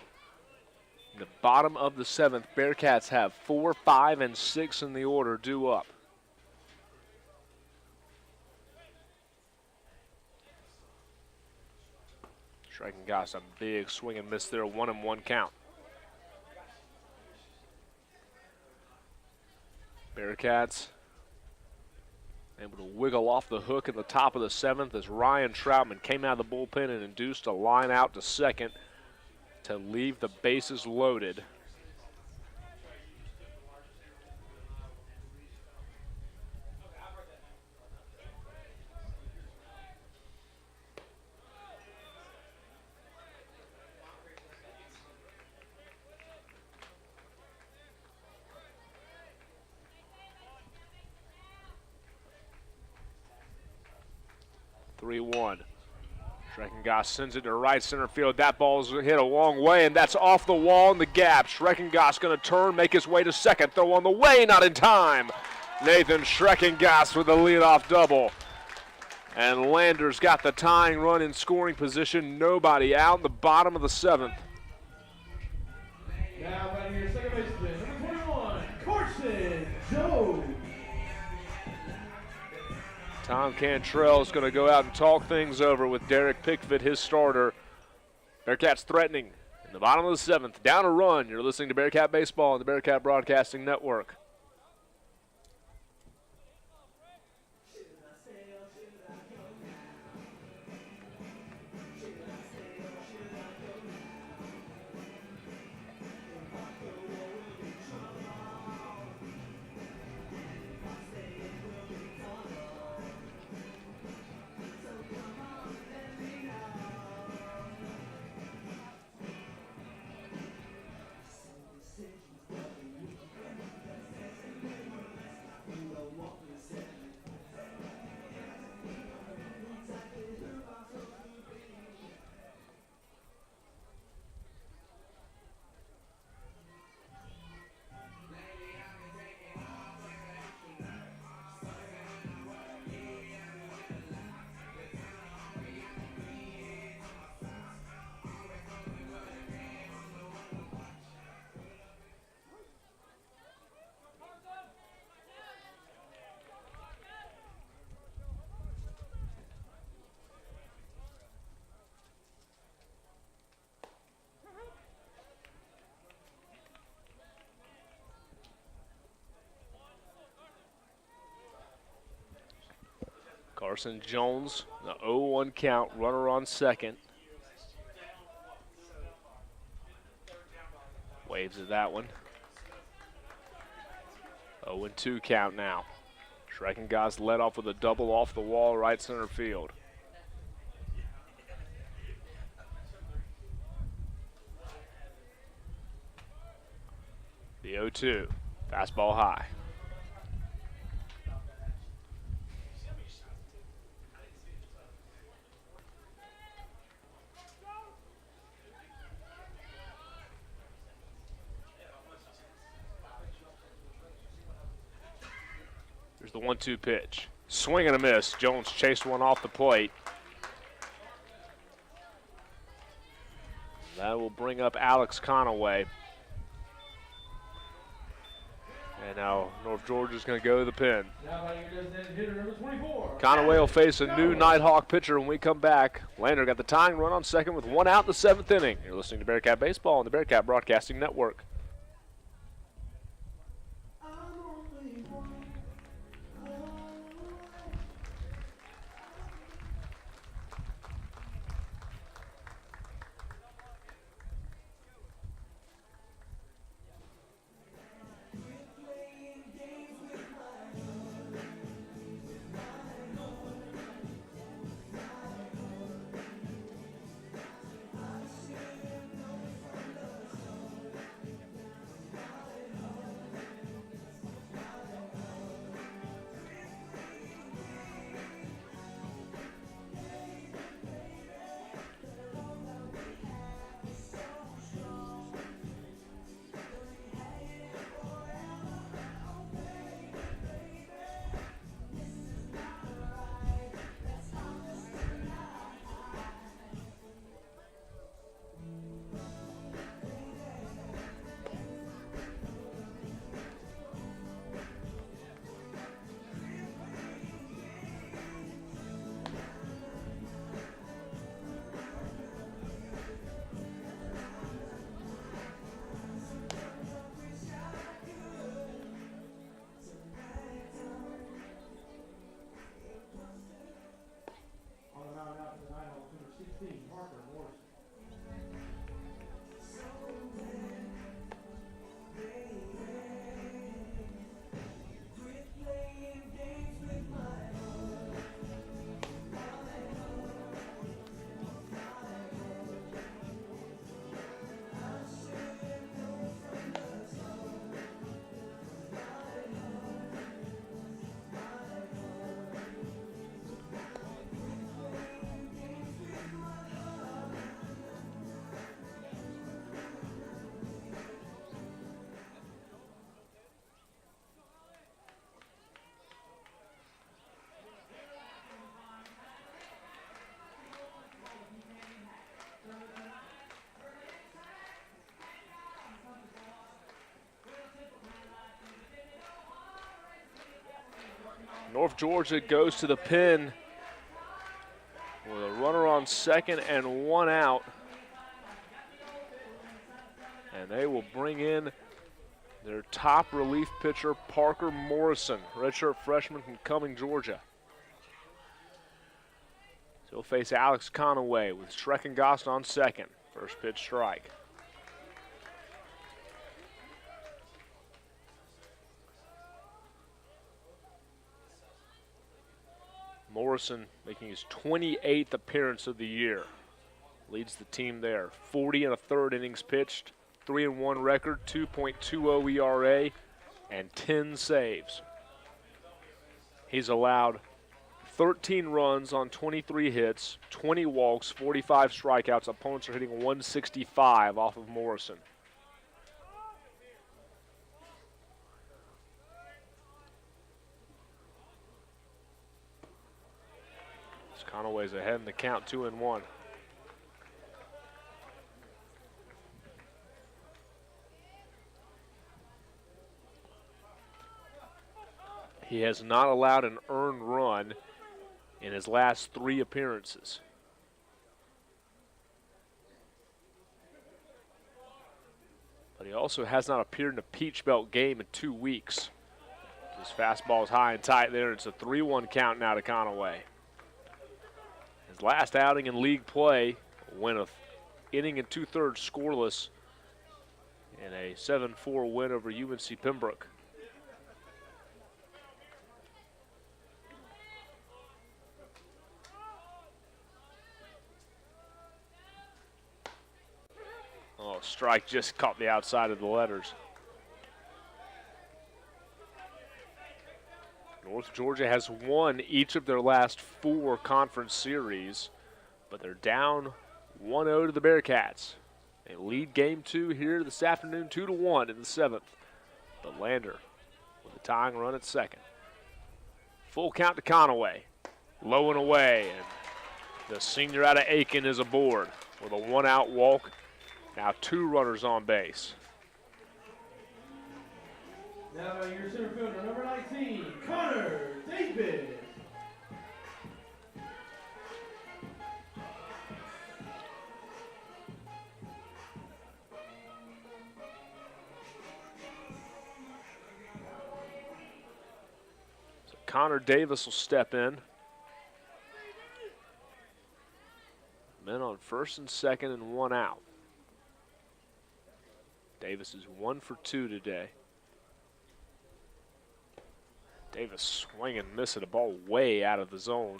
Speaker 1: In the bottom of the 7th, Bearcats have 4, 5, and 6 in the order due up. Schreckengoss, a big swing and miss there, 1-1 count. Bearcats able to wiggle off the hook in the top of the 7th as Ryan Troutman came out of the bullpen and induced a line out to second to leave the bases loaded. Schreckengoss sends it to right center field. That ball's hit a long way, and that's off the wall in the gap. Schreckengoss going to turn, make his way to second. Throw on the way, not in time. Nathan Schreckengoss with the leadoff double. And Landers got the tying run in scoring position. Nobody out in the bottom of the 7th.
Speaker 4: Now batting your second baseman, number 21,
Speaker 1: Tom Cantrell is going to go out and talk things over with Derek Pickford, his starter. Bearcats threatening in the bottom of the 7th. Down a run. You're listening to Bearcat Baseball on the Bearcat Broadcasting Network. Carson Jones, the 0-1 count, runner on second. Waves at that one. 0-2 count now. Schreckengoss led off with a double off the wall, right center field. The 0-2, fastball high. Here's the 1-2 pitch. Swing and a miss. Jones chased one off the plate. That will bring up Alex Conaway. And now North Georgia's going to go to the pen. Conaway will face a new Nighthawk pitcher when we come back. Lander got the tying run on second with 1 out in the 7th inning. You're listening to Bearcat Baseball on the Bearcat Broadcasting Network. North Georgia goes to the pin with a runner on second and one out. And they will bring in their top relief pitcher, Parker Morrison, redshirt freshman from Cumming, Georgia. So he'll face Alex Conaway with Schreckengost on second. First pitch strike. Morrison making his 28th appearance of the year. Leads the team there. 40 1/3 innings pitched, 3-1 record, 2.20 ERA, and 10 saves. He's allowed 13 runs on 23 hits, 20 walks, 45 strikeouts. Opponents are hitting 165 off of Morrison. Conaway's ahead in the count, 2-1. He has not allowed an earned run in his last 3 appearances. But he also has not appeared in a Peach Belt game in 2 weeks. His fastball is high and tight there. It's a 3-1 count now to Conaway. His last outing in league play, a win of inning and 2/3 scoreless in a 7-4 win over UNC Pembroke. Oh, strike just caught the outside of the letters. North Georgia has won each of their last 4 conference series, but they're down 1-0 to the Bearcats. They lead game 2 here this afternoon, 2-1 in the 7th. But Lander with a tying run at second. Full count to Conaway. Low and away, and the senior out of Aiken is aboard with a 1-out walk. Now 2 runners on base.
Speaker 4: Now your center fielder, number 19, Connor Davis.
Speaker 1: So Connor Davis will step in. Men on first and second and 1 out. Davis is 1 for 2 today. Davis swinging and missing a ball way out of the zone.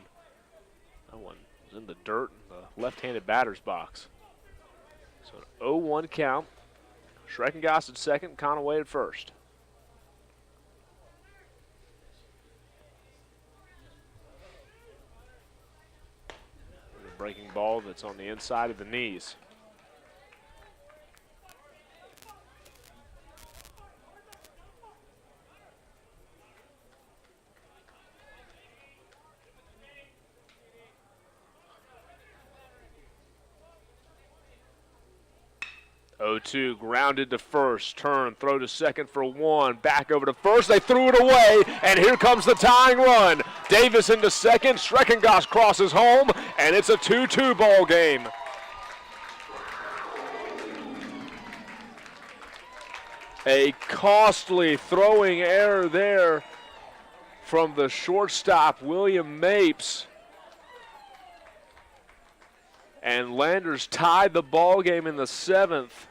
Speaker 1: That one was in the dirt in the left-handed batter's box. So an 0-1 count. Schreckengost at second, Conaway at first. The breaking ball that's on the inside of the knees. Oh-2 grounded to first, turn, throw to second for 1, back over to first, they threw it away, and here comes the tying run. Davis into second, Schreckengost crosses home, and it's a 2-2 ball game. A costly throwing error there from the shortstop, William Mapes. And Landers tied the ball game in the 7th.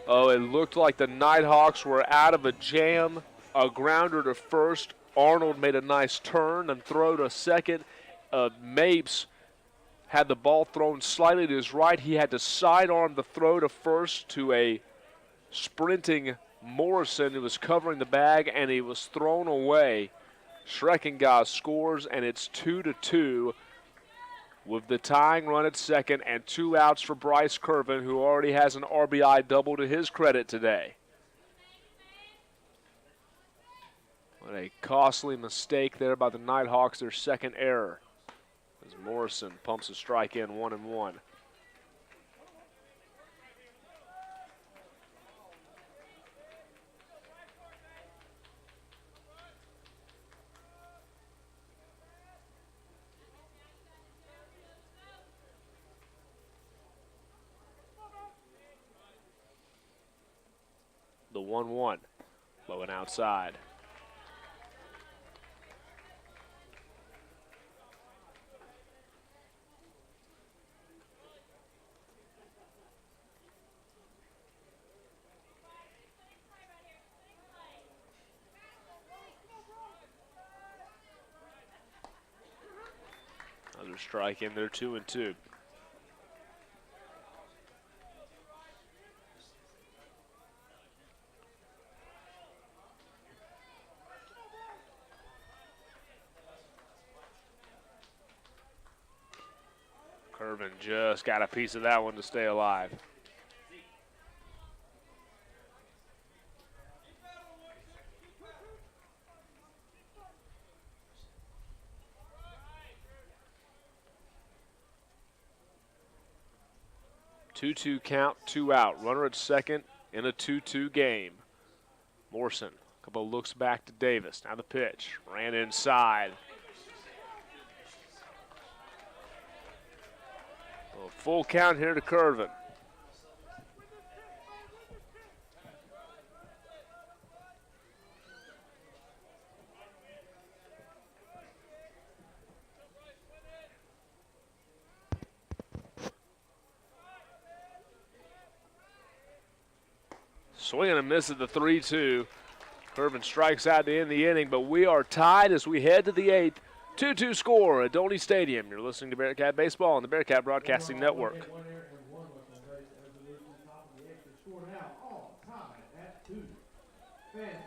Speaker 1: Oh, it looked like the Nighthawks were out of a jam. A grounder to first. Arnold made a nice turn and throw to second. Mapes had the ball thrown slightly to his right. He had to sidearm the throw to first to a sprinting Morrison who was covering the bag, and he was thrown away. Schreckengost scores, and it's 2-2 with the tying run at second and 2 outs for Bryce Curvin, who already has an RBI double to his credit today. What a costly mistake there by the Nighthawks, their second error. As Morrison pumps a strike in, 1-1. The 1-1, low and outside. Another strike in there, 2-2. Curvin just got a piece of that one to stay alive. Two-two count, 2 out. Runner at second in a 2-2 game. Morrison, a couple of looks back to Davis. Now the pitch, ran inside. A full count here to Curvin. Swing and a miss at the 3-2. Curvin strikes out to end the inning, but we are tied as we head to the 8th. 2-2 score at Dolny Stadium. You're listening to Bearcat Baseball on the Bearcat Broadcasting Network.
Speaker 4: Fans,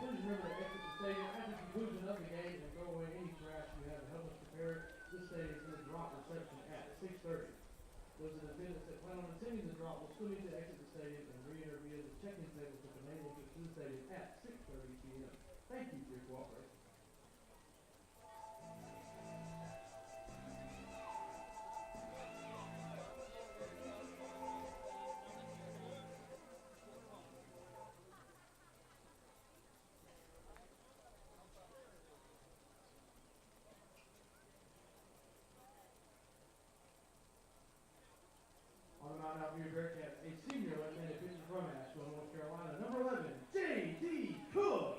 Speaker 4: please remember to exit the stadium at the conclusion of the game and throw away any trash you have to help us prepare this stadium for the drop reception at 6:30. Those in attendance that plan on attending the drop will still need to exit the stadium and re-enter via the check-in tables at the main entrance to the stadium at 6:30 p.m. Thank you for your cooperation. On the mound out for your Bearcats, a senior left-handed pitcher from Asheville, North Carolina, number 11, J.D. Cook.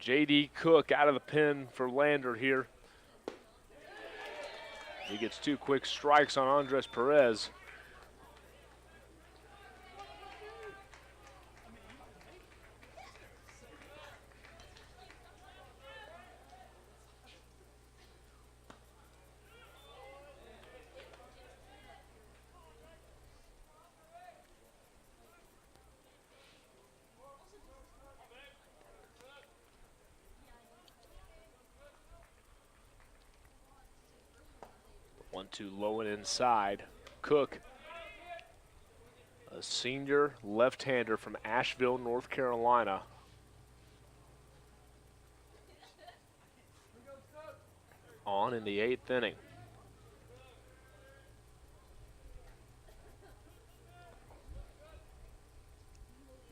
Speaker 1: J.D. Cook out of the pen for Lander here. He gets 2 quick strikes on Andres Perez. 1-2 low and inside. Cook, a senior left-hander from Asheville, North Carolina. On in the 8th inning.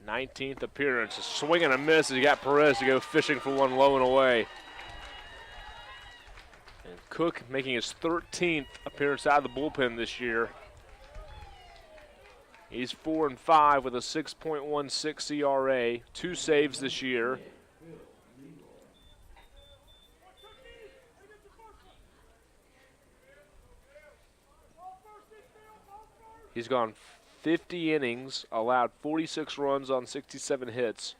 Speaker 1: Nineteenth appearance, a swing and a miss as you got Perez to go fishing for one low and away. And Cook making his 13th appearance out of the bullpen this year. He's 4-5 with a 6.16 ERA, 2 saves this year. He's gone 50 innings, allowed 46 runs on 67 hits,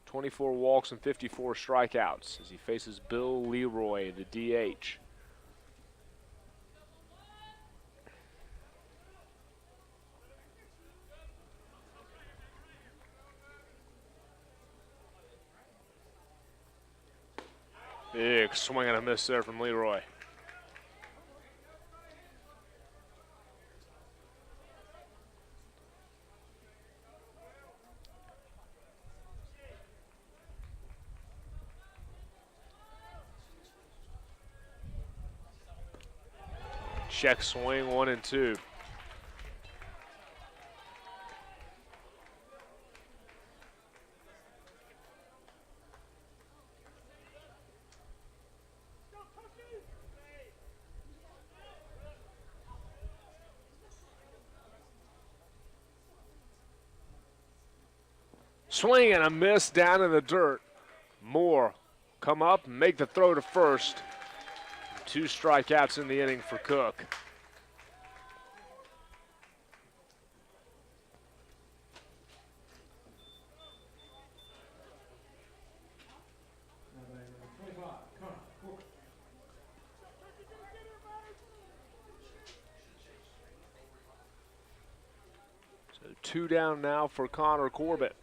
Speaker 1: 24 walks and 54 strikeouts as he faces Bill Leroy, the DH. Big swing and a miss there from Leroy. Check swing, 1-2. Swing and a miss down in the dirt. Moore come up and make the throw to first. 2 strikeouts in the inning for Cook. So 2 down now for Connor Corbett.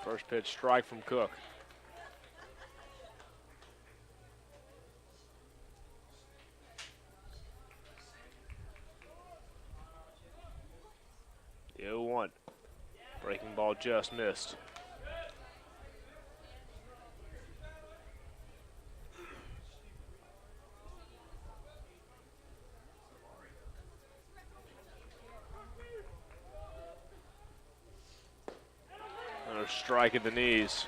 Speaker 1: First pitch strike from Cook. The 0-1. Breaking ball just missed. Strike at the knees.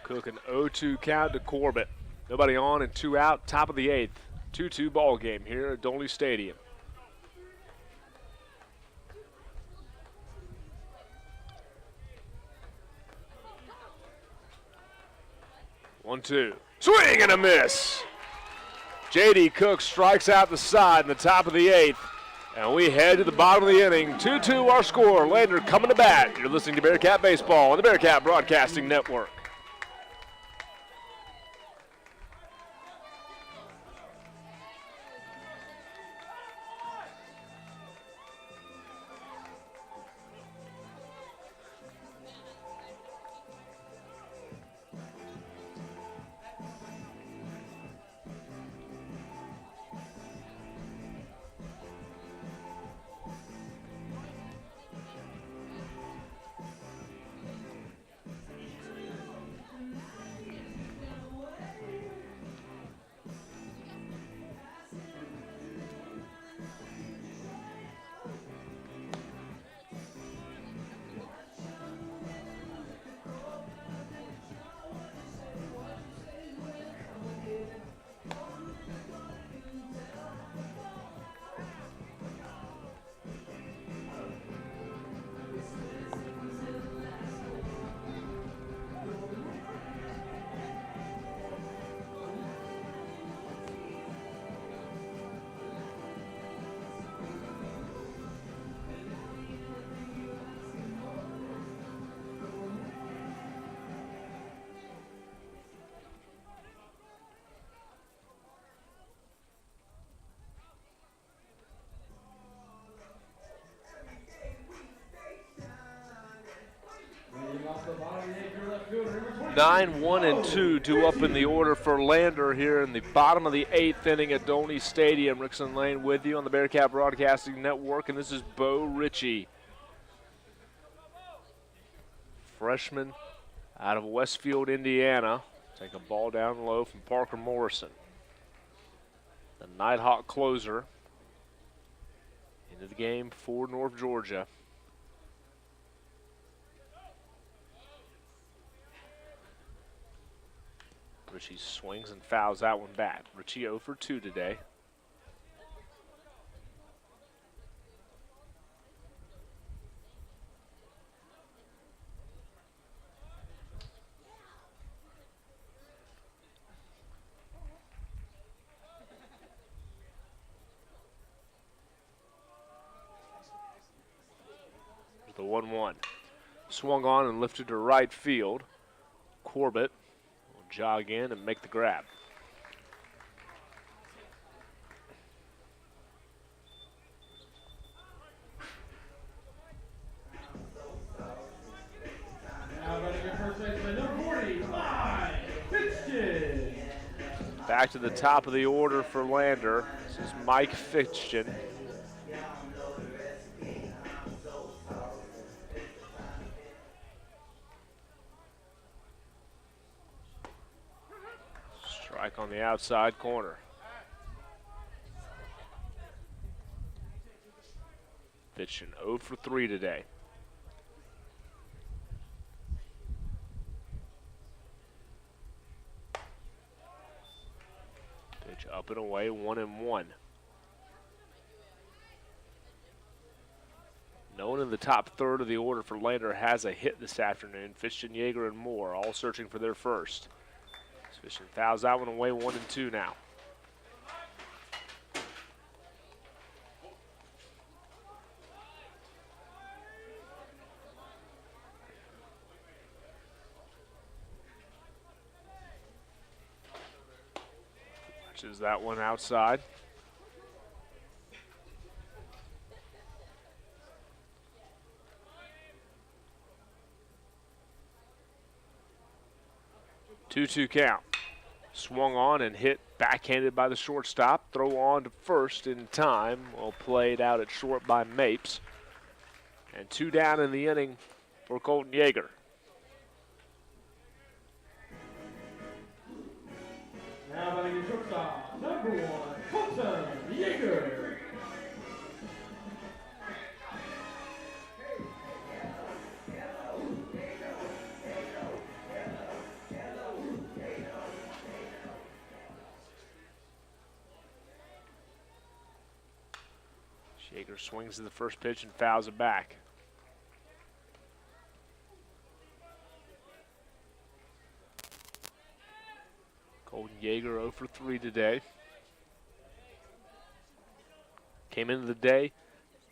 Speaker 1: Cook an 0-2 count to Corbett. Nobody on and 2 out, top of the 8th. 2-2 ball game here at Dolny Stadium. One, two. Swing and a miss. J.D. Cook strikes out the side in the top of the 8th. And we head to the bottom of the inning. 2-2 our score. Lander coming to bat. You're listening to Bearcat Baseball on the Bearcat Broadcasting Network. 9, 1, and 2, 2 up in the order for Lander here in the bottom of the 8th inning at Dolny Stadium. Rickson Lane with you on the Bearcat Broadcasting Network, and this is Bo Ritchie, freshman out of Westfield, Indiana. Take a ball down low from Parker Morrison. The Nighthawk closer into the game for North Georgia. Ritchie swings and fouls that one back. Ritchie 0 for 2 today. There's the 1-1. Swung on and lifted to right field. Corbett jog in and make the grab. Back to the top of the order for Lander. This is Mike Fitchton. Strike on the outside corner. Fitchin 0 for 3 today. Pitch up and away, 1-1. No one in the top third of the order for Lander has a hit this afternoon. Fitchin, Yeager, and Moore all searching for their first. Fitchin fouls that one away, 1-2 now. Is that one outside. Two-two count. Swung on and hit backhanded by the shortstop. Throw on to first in time. Well played out at short by Mapes. And 2 down in the inning for Colton Yeager.
Speaker 4: Now batting the shortstop, number 1, Colton Yeager.
Speaker 1: Yeager swings to the first pitch and fouls it back. Colton Yeager 0 for 3 today. Came into the day,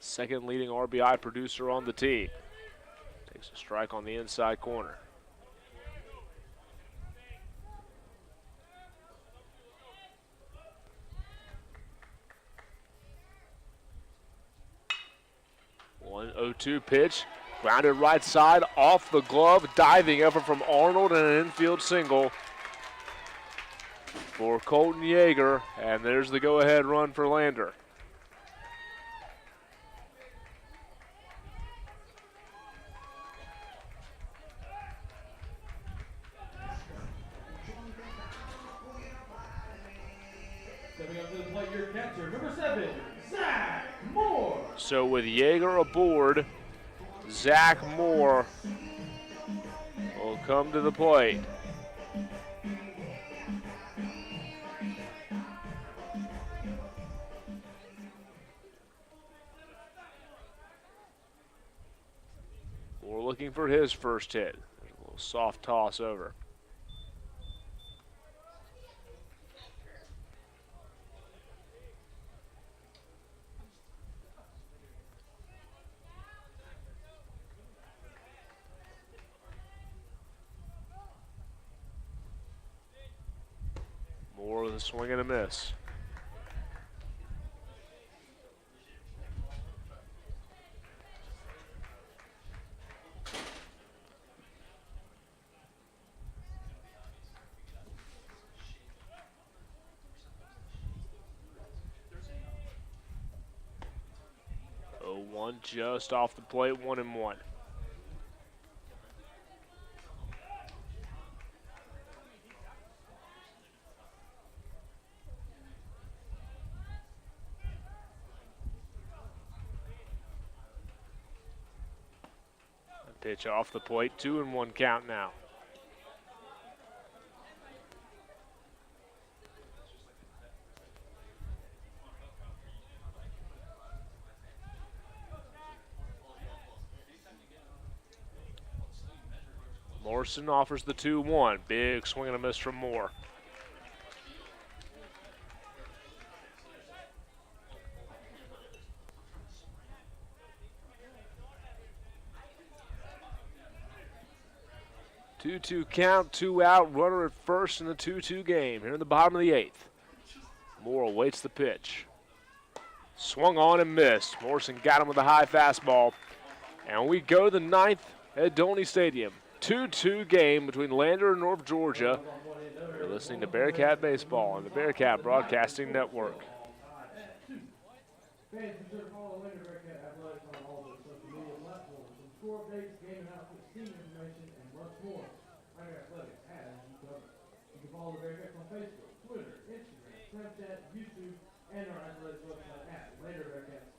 Speaker 1: second leading RBI producer on the team. Takes a strike on the inside corner. One 0-2 pitch, grounded right side, off the glove, diving effort from Arnold and an infield single for Colton Yeager, and there's the go-ahead run for Lander.
Speaker 4: Stepping up to the plate, your catcher, number 7, Zach Moore.
Speaker 1: So with Yeager aboard, Zach Moore will come to the plate. We're looking for his first hit. There's a little soft toss over. More with a swing and a miss. One just off the plate, 1-1. Pitch off the plate, 2-1 count now. Morrison offers the 2-1. Big swing and a miss from Moore. Two count, 2 out, runner at first in the 2-2 game here in the bottom of the 8th. Moore awaits the pitch. Swung on and missed. Morrison got him with a high fastball. And we go to the 9th at Dolny Stadium. 2-2 game between Lander and North Georgia. You're listening to Bearcat Baseball on the Bearcat Broadcasting Network.
Speaker 4: Fans be sure to follow Lander Bearcat Athletics on all of their social media platforms. From score updates, game announcements, team information, and much more. Lander Athletics has you covered. You can follow the Bearcats on Facebook, Twitter, Instagram, Snapchat, YouTube, and our athletics website at LanderBearcats.com.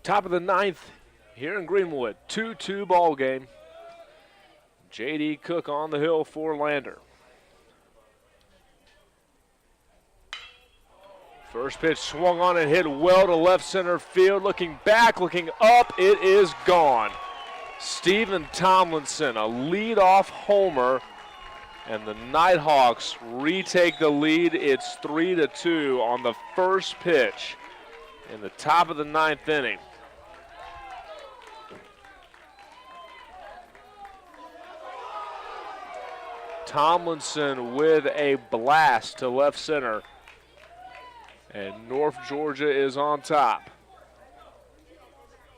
Speaker 1: Top of the 9th here in Greenwood. 2-2 ball game. J.D. Cook on the hill for Lander. First pitch swung on and hit well to left center field. Looking back, looking up, it is gone. Stephen Tomlinson, a leadoff homer, and the Nighthawks retake the lead. It's 3-2 on the first pitch in the top of the 9th inning. Tomlinson with a blast to left center. And North Georgia is on top.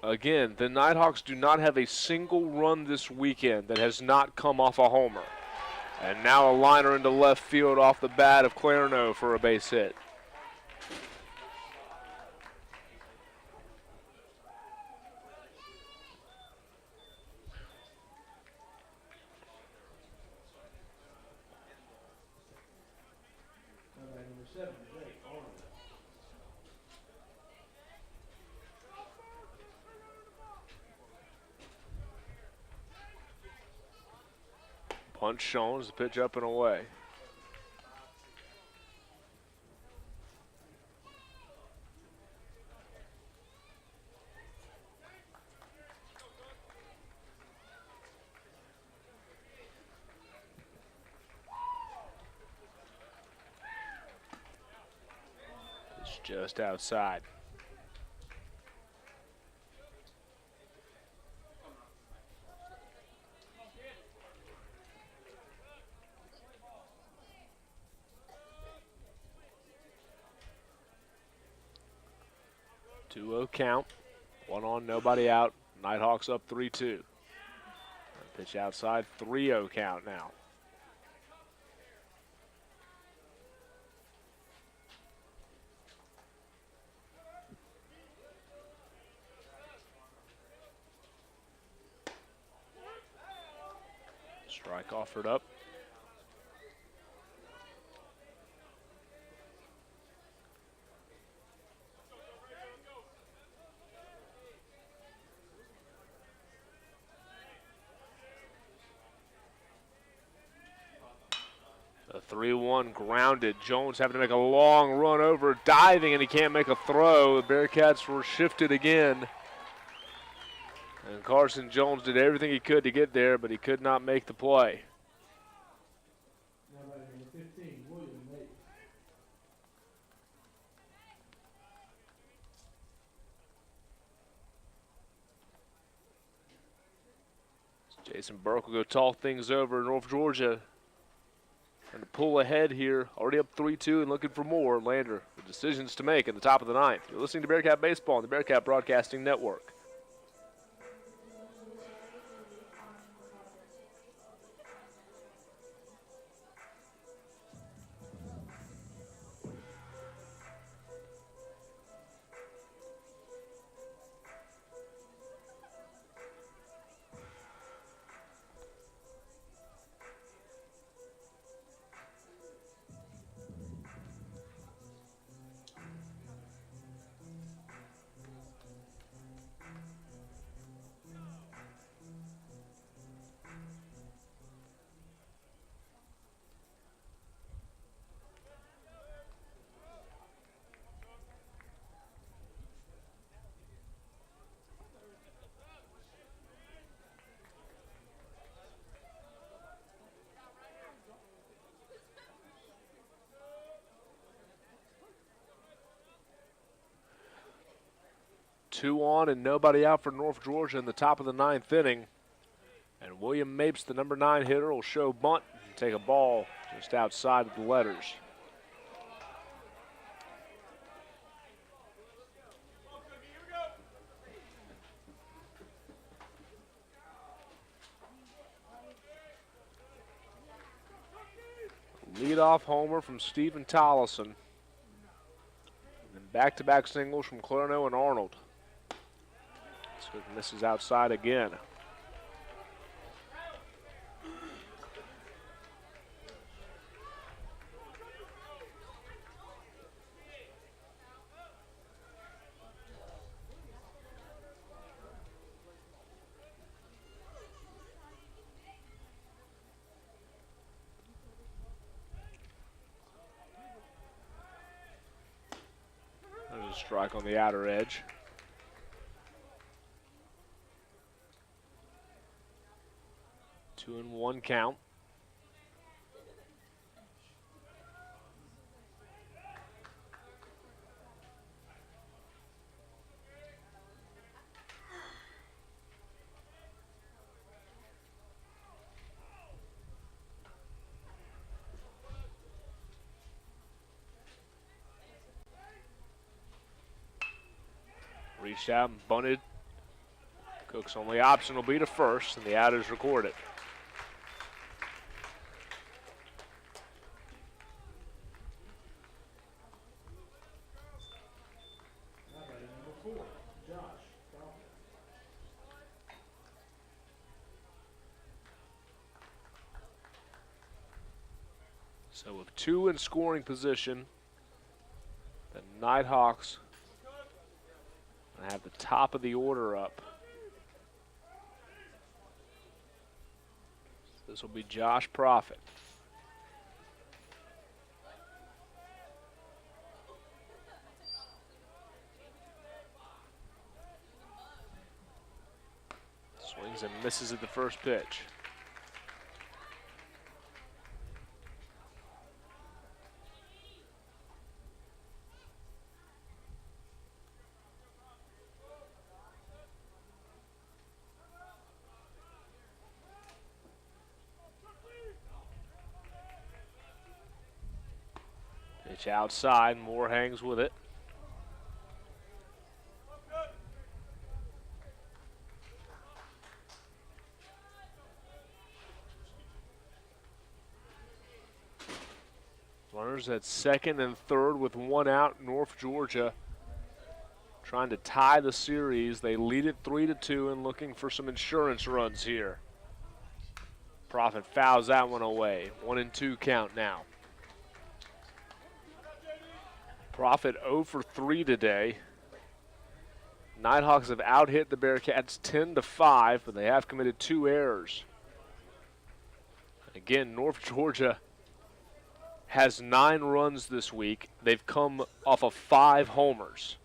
Speaker 1: Again, the Nighthawks do not have a single run this weekend that has not come off a homer. And now a liner into left field off the bat of Clarno for a base hit. Punch shown as the pitch up and away. It's just outside. 2-0 count. 1 on, nobody out. Nighthawks up 3-2. Pitch outside, 3-0 count now. Strike offered up. A 3-1 grounded. Jones having to make a long run over, diving, and he can't make a throw. The Bearcats were shifted again. And Carson Jones did everything he could to get there, but he could not make the play. Jason Burke will go talk things over. North Georgia trying to pull ahead here. Already up 3-2 and looking for more. Lander with decisions to make at the top of the ninth. You're listening to Bearcat Baseball on the Bearcat Broadcasting Network. Two on and nobody out for North Georgia in the top of the ninth inning. And William Mapes, the number 9 hitter, will show bunt and take a ball just outside of the letters. Leadoff homer from Stephen Tollison. And then back-to-back singles from Clarno and Arnold. So misses outside again. There's a strike on the outer edge. Two and one count. Reached out and bunted. Cook's only option will be to first, and the out is recorded. So with two in scoring position, the Nighthawks have the top of the order up. This will be Josh Profit. Swings and misses at the first pitch. Pitch outside, Moore hangs with it. Runners at second and third with one out. North Georgia trying to tie the series. They lead it 3-2 and looking for some insurance runs here. Profit fouls that one away. 1-2 count now. Profit 0 for 3 today. Nighthawks have out-hit the Bearcats 10-5, but they have committed 2 errors. Again, North Georgia has 9 runs this week. They've come off of 5 homers.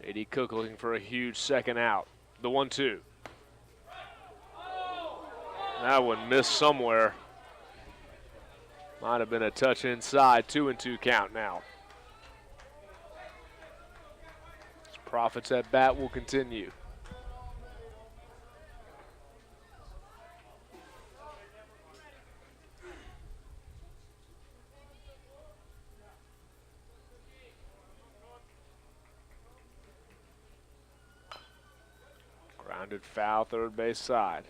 Speaker 1: J.D. Cook looking for a huge second out. The 1-2. That one missed somewhere. Might have been a touch inside. 2-2 count now. Profits at bat will continue. Grounded foul, third base side.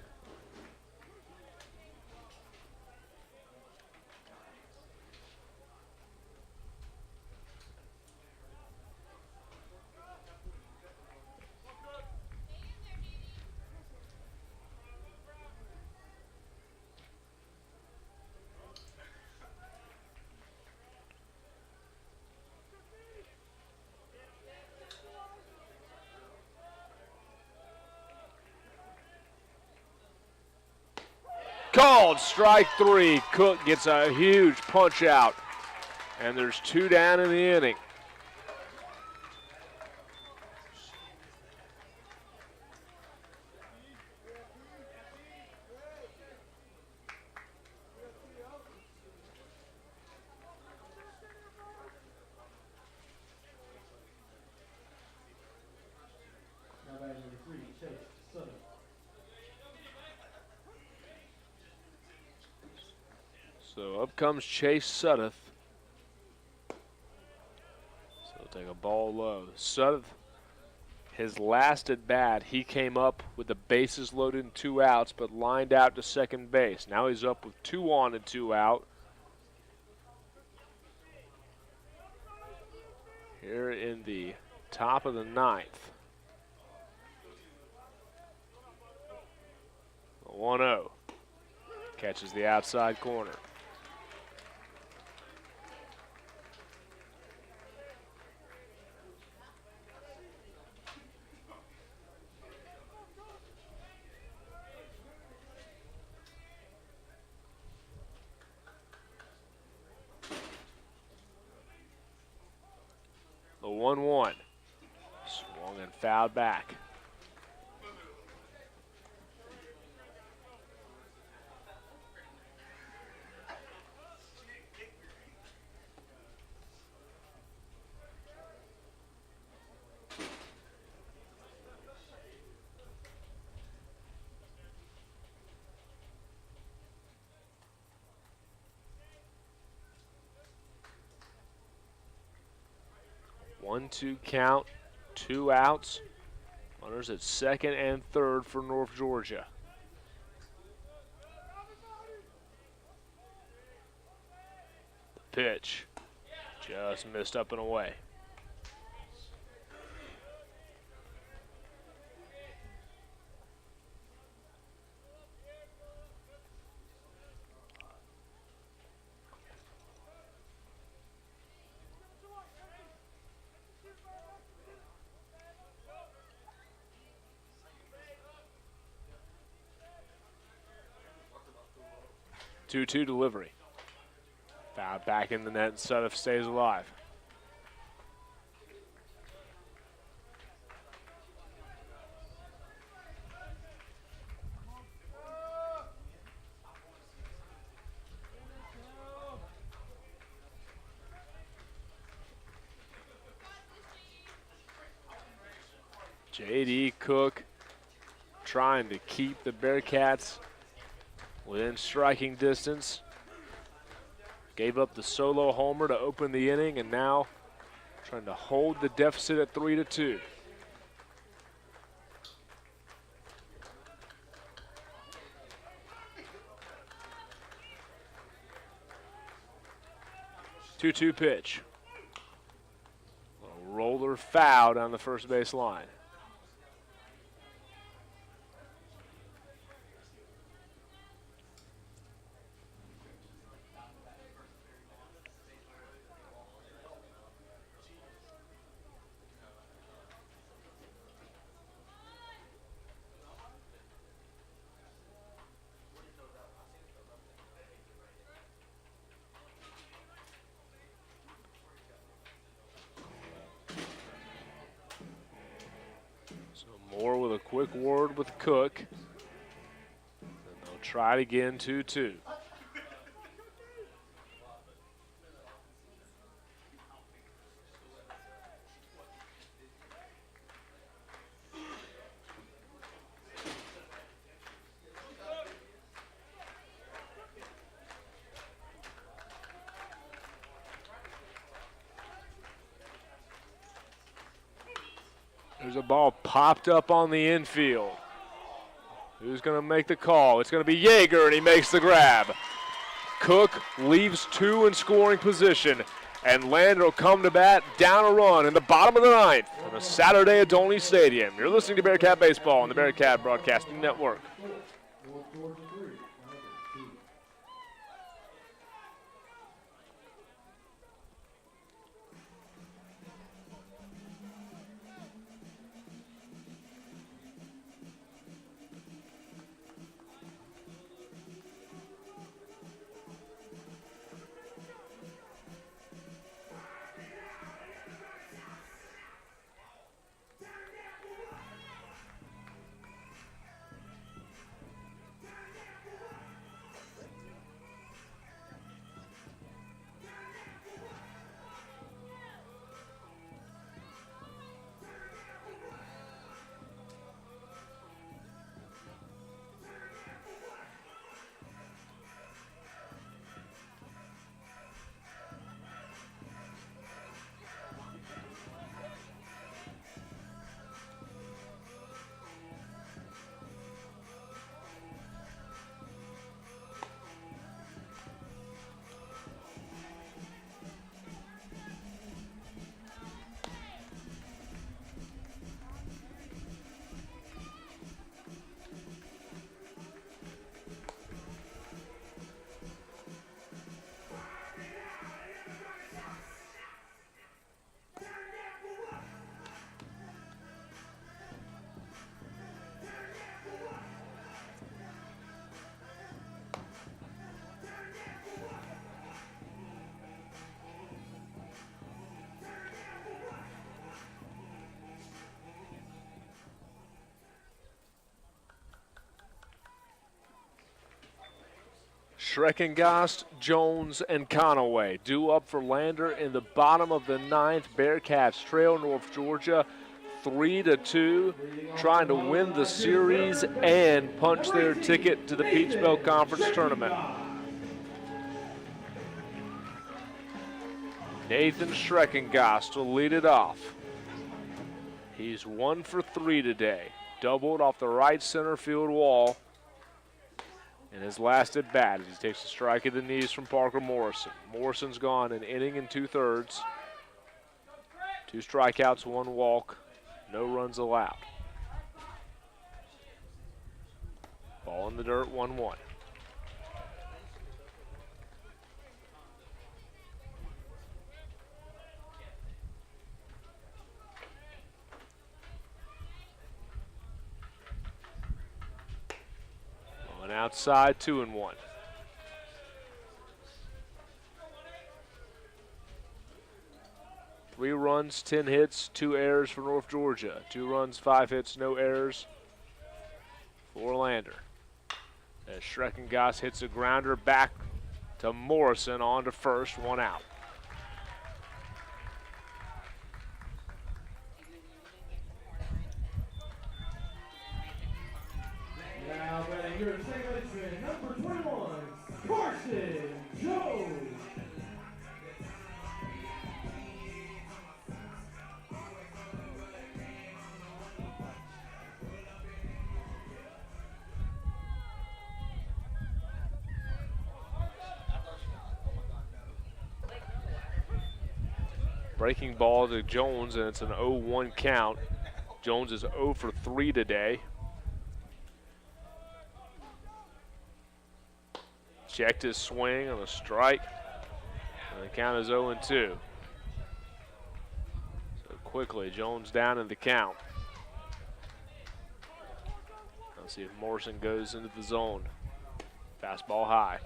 Speaker 1: Called strike 3. Cook gets a huge punch out, and there's 2 down in the inning. So up comes Chase Sudduth. So he'll take a ball low. Sudduth, his last at bat, he came up with the bases loaded and 2 outs, but lined out to second base. Now he's up with 2 on and 2 out. Here in the top of the 9th. 1-0. Catches the outside corner. The 1-1. Swung and fouled back. One-two count, 2 outs. Runners at second and third for North Georgia. The pitch just missed up and away. Two-two delivery. Foul back in the net, and Sudduth stays alive. J.D. Cook trying to keep the Bearcats within striking distance. Gave up the solo homer to open the inning, and now trying to hold the deficit at 3-2. 2-2 pitch. A roller foul down the first base line. Moore with a quick word with Cook. And they'll try it again, 2-2. There's a ball popped up on the infield. Who's going to make the call? It's going to be Yeager, and he makes the grab. Cook leaves two in scoring position, and Lander will come to bat down a run in the bottom of the ninth on a Saturday at Dolny Stadium. You're listening to Bearcat Baseball on the Bearcat Broadcasting Network. Schreckengast, Jones, and Conaway due up for Lander in the bottom of the ninth. Bearcats trail North Georgia 3-2, trying to win the series and punch their ticket to the Peach Belt Conference Tournament. Nathan Schreckengast will lead it off. He's 1 for 3 today. Doubled off the right center field wall in his last at bat as he takes a strike at the knees from Parker Morrison. Morrison's gone an inning and 2/3. 2 strikeouts, 1 walk, no runs allowed. Ball in the dirt, 1-1. Outside, 2-1. Three runs, 10 hits, 2 errors for North Georgia. 2 runs, 5 hits, no errors for Lander. As Schreckengast hits a grounder back to Morrison on to first, 1 out.
Speaker 9: Now batting your second baseman, number 21, Carson Jones.
Speaker 1: Breaking ball to Jones, and it's an 0-1 count. Jones is 0 for 3 today. Checked his swing on a strike, and the count is 0-2. So quickly, Jones down in the count. Let's see if Morrison goes into the zone. Fastball high.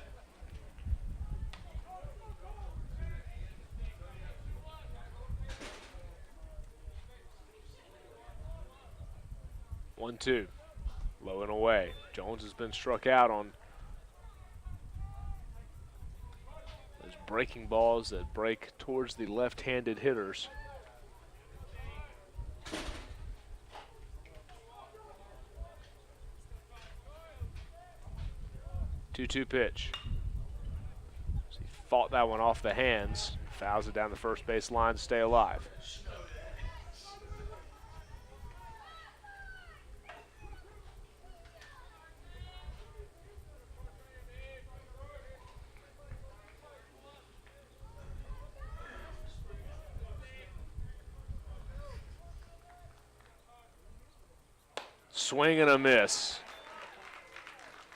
Speaker 1: One, two, low and away. Jones has been struck out on those breaking balls that break towards the left-handed hitters. Two-two pitch. So he fought that one off the hands. Fouls it down the first base line to stay alive. Swing and a miss.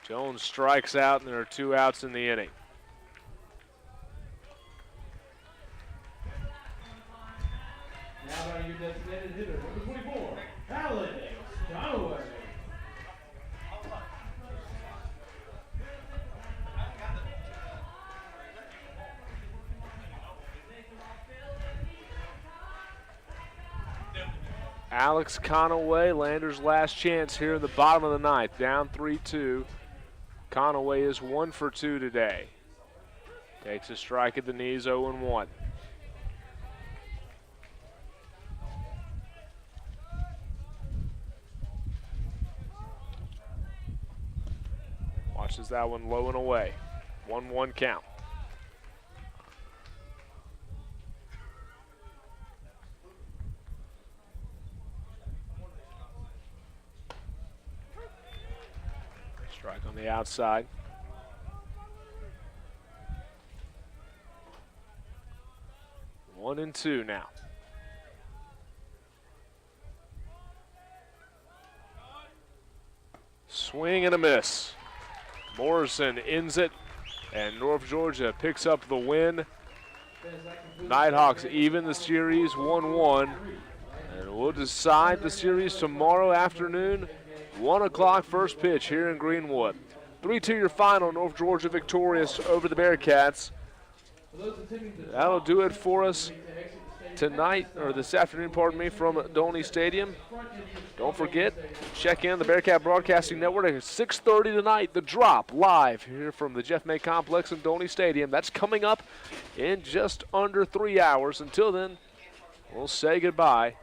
Speaker 1: Jones strikes out, and there are 2 outs in the inning.
Speaker 9: Now by your designated hitter, number 24, Alex Conway.
Speaker 1: Alex Conaway, Landers' last chance here in the bottom of the ninth, down 3-2. Conaway is 1 for 2 today. Takes a strike at the knees, 0-1. Watches that one low and away. 1-1 count. Strike on the outside. One and two now. Swing and a miss. Morrison ends it, and North Georgia picks up the win. Nighthawks even the series 1-1, and we'll decide the series tomorrow afternoon. 1 o'clock first pitch here in Greenwood. 3-2 your final, North Georgia victorious over the Bearcats. That'll do it for us tonight, or this afternoon, pardon me, from Dolny Stadium. Don't forget, check in the Bearcat Broadcasting Network at 6:30 tonight. The Drop live here from the Jeff May Complex in Dolny Stadium. That's coming up in just under 3 hours. Until then, we'll say goodbye.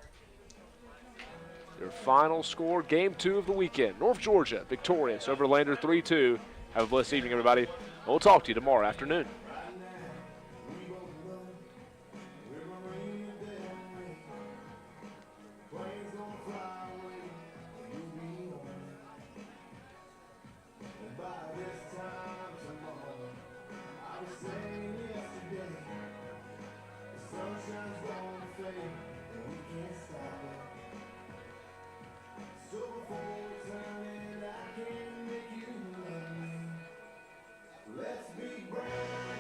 Speaker 1: Your final score, game 2 of the weekend. North Georgia victorious over Lander 3-2. Have a blessed evening, everybody. We'll talk to you tomorrow afternoon.
Speaker 10: Let's be brave.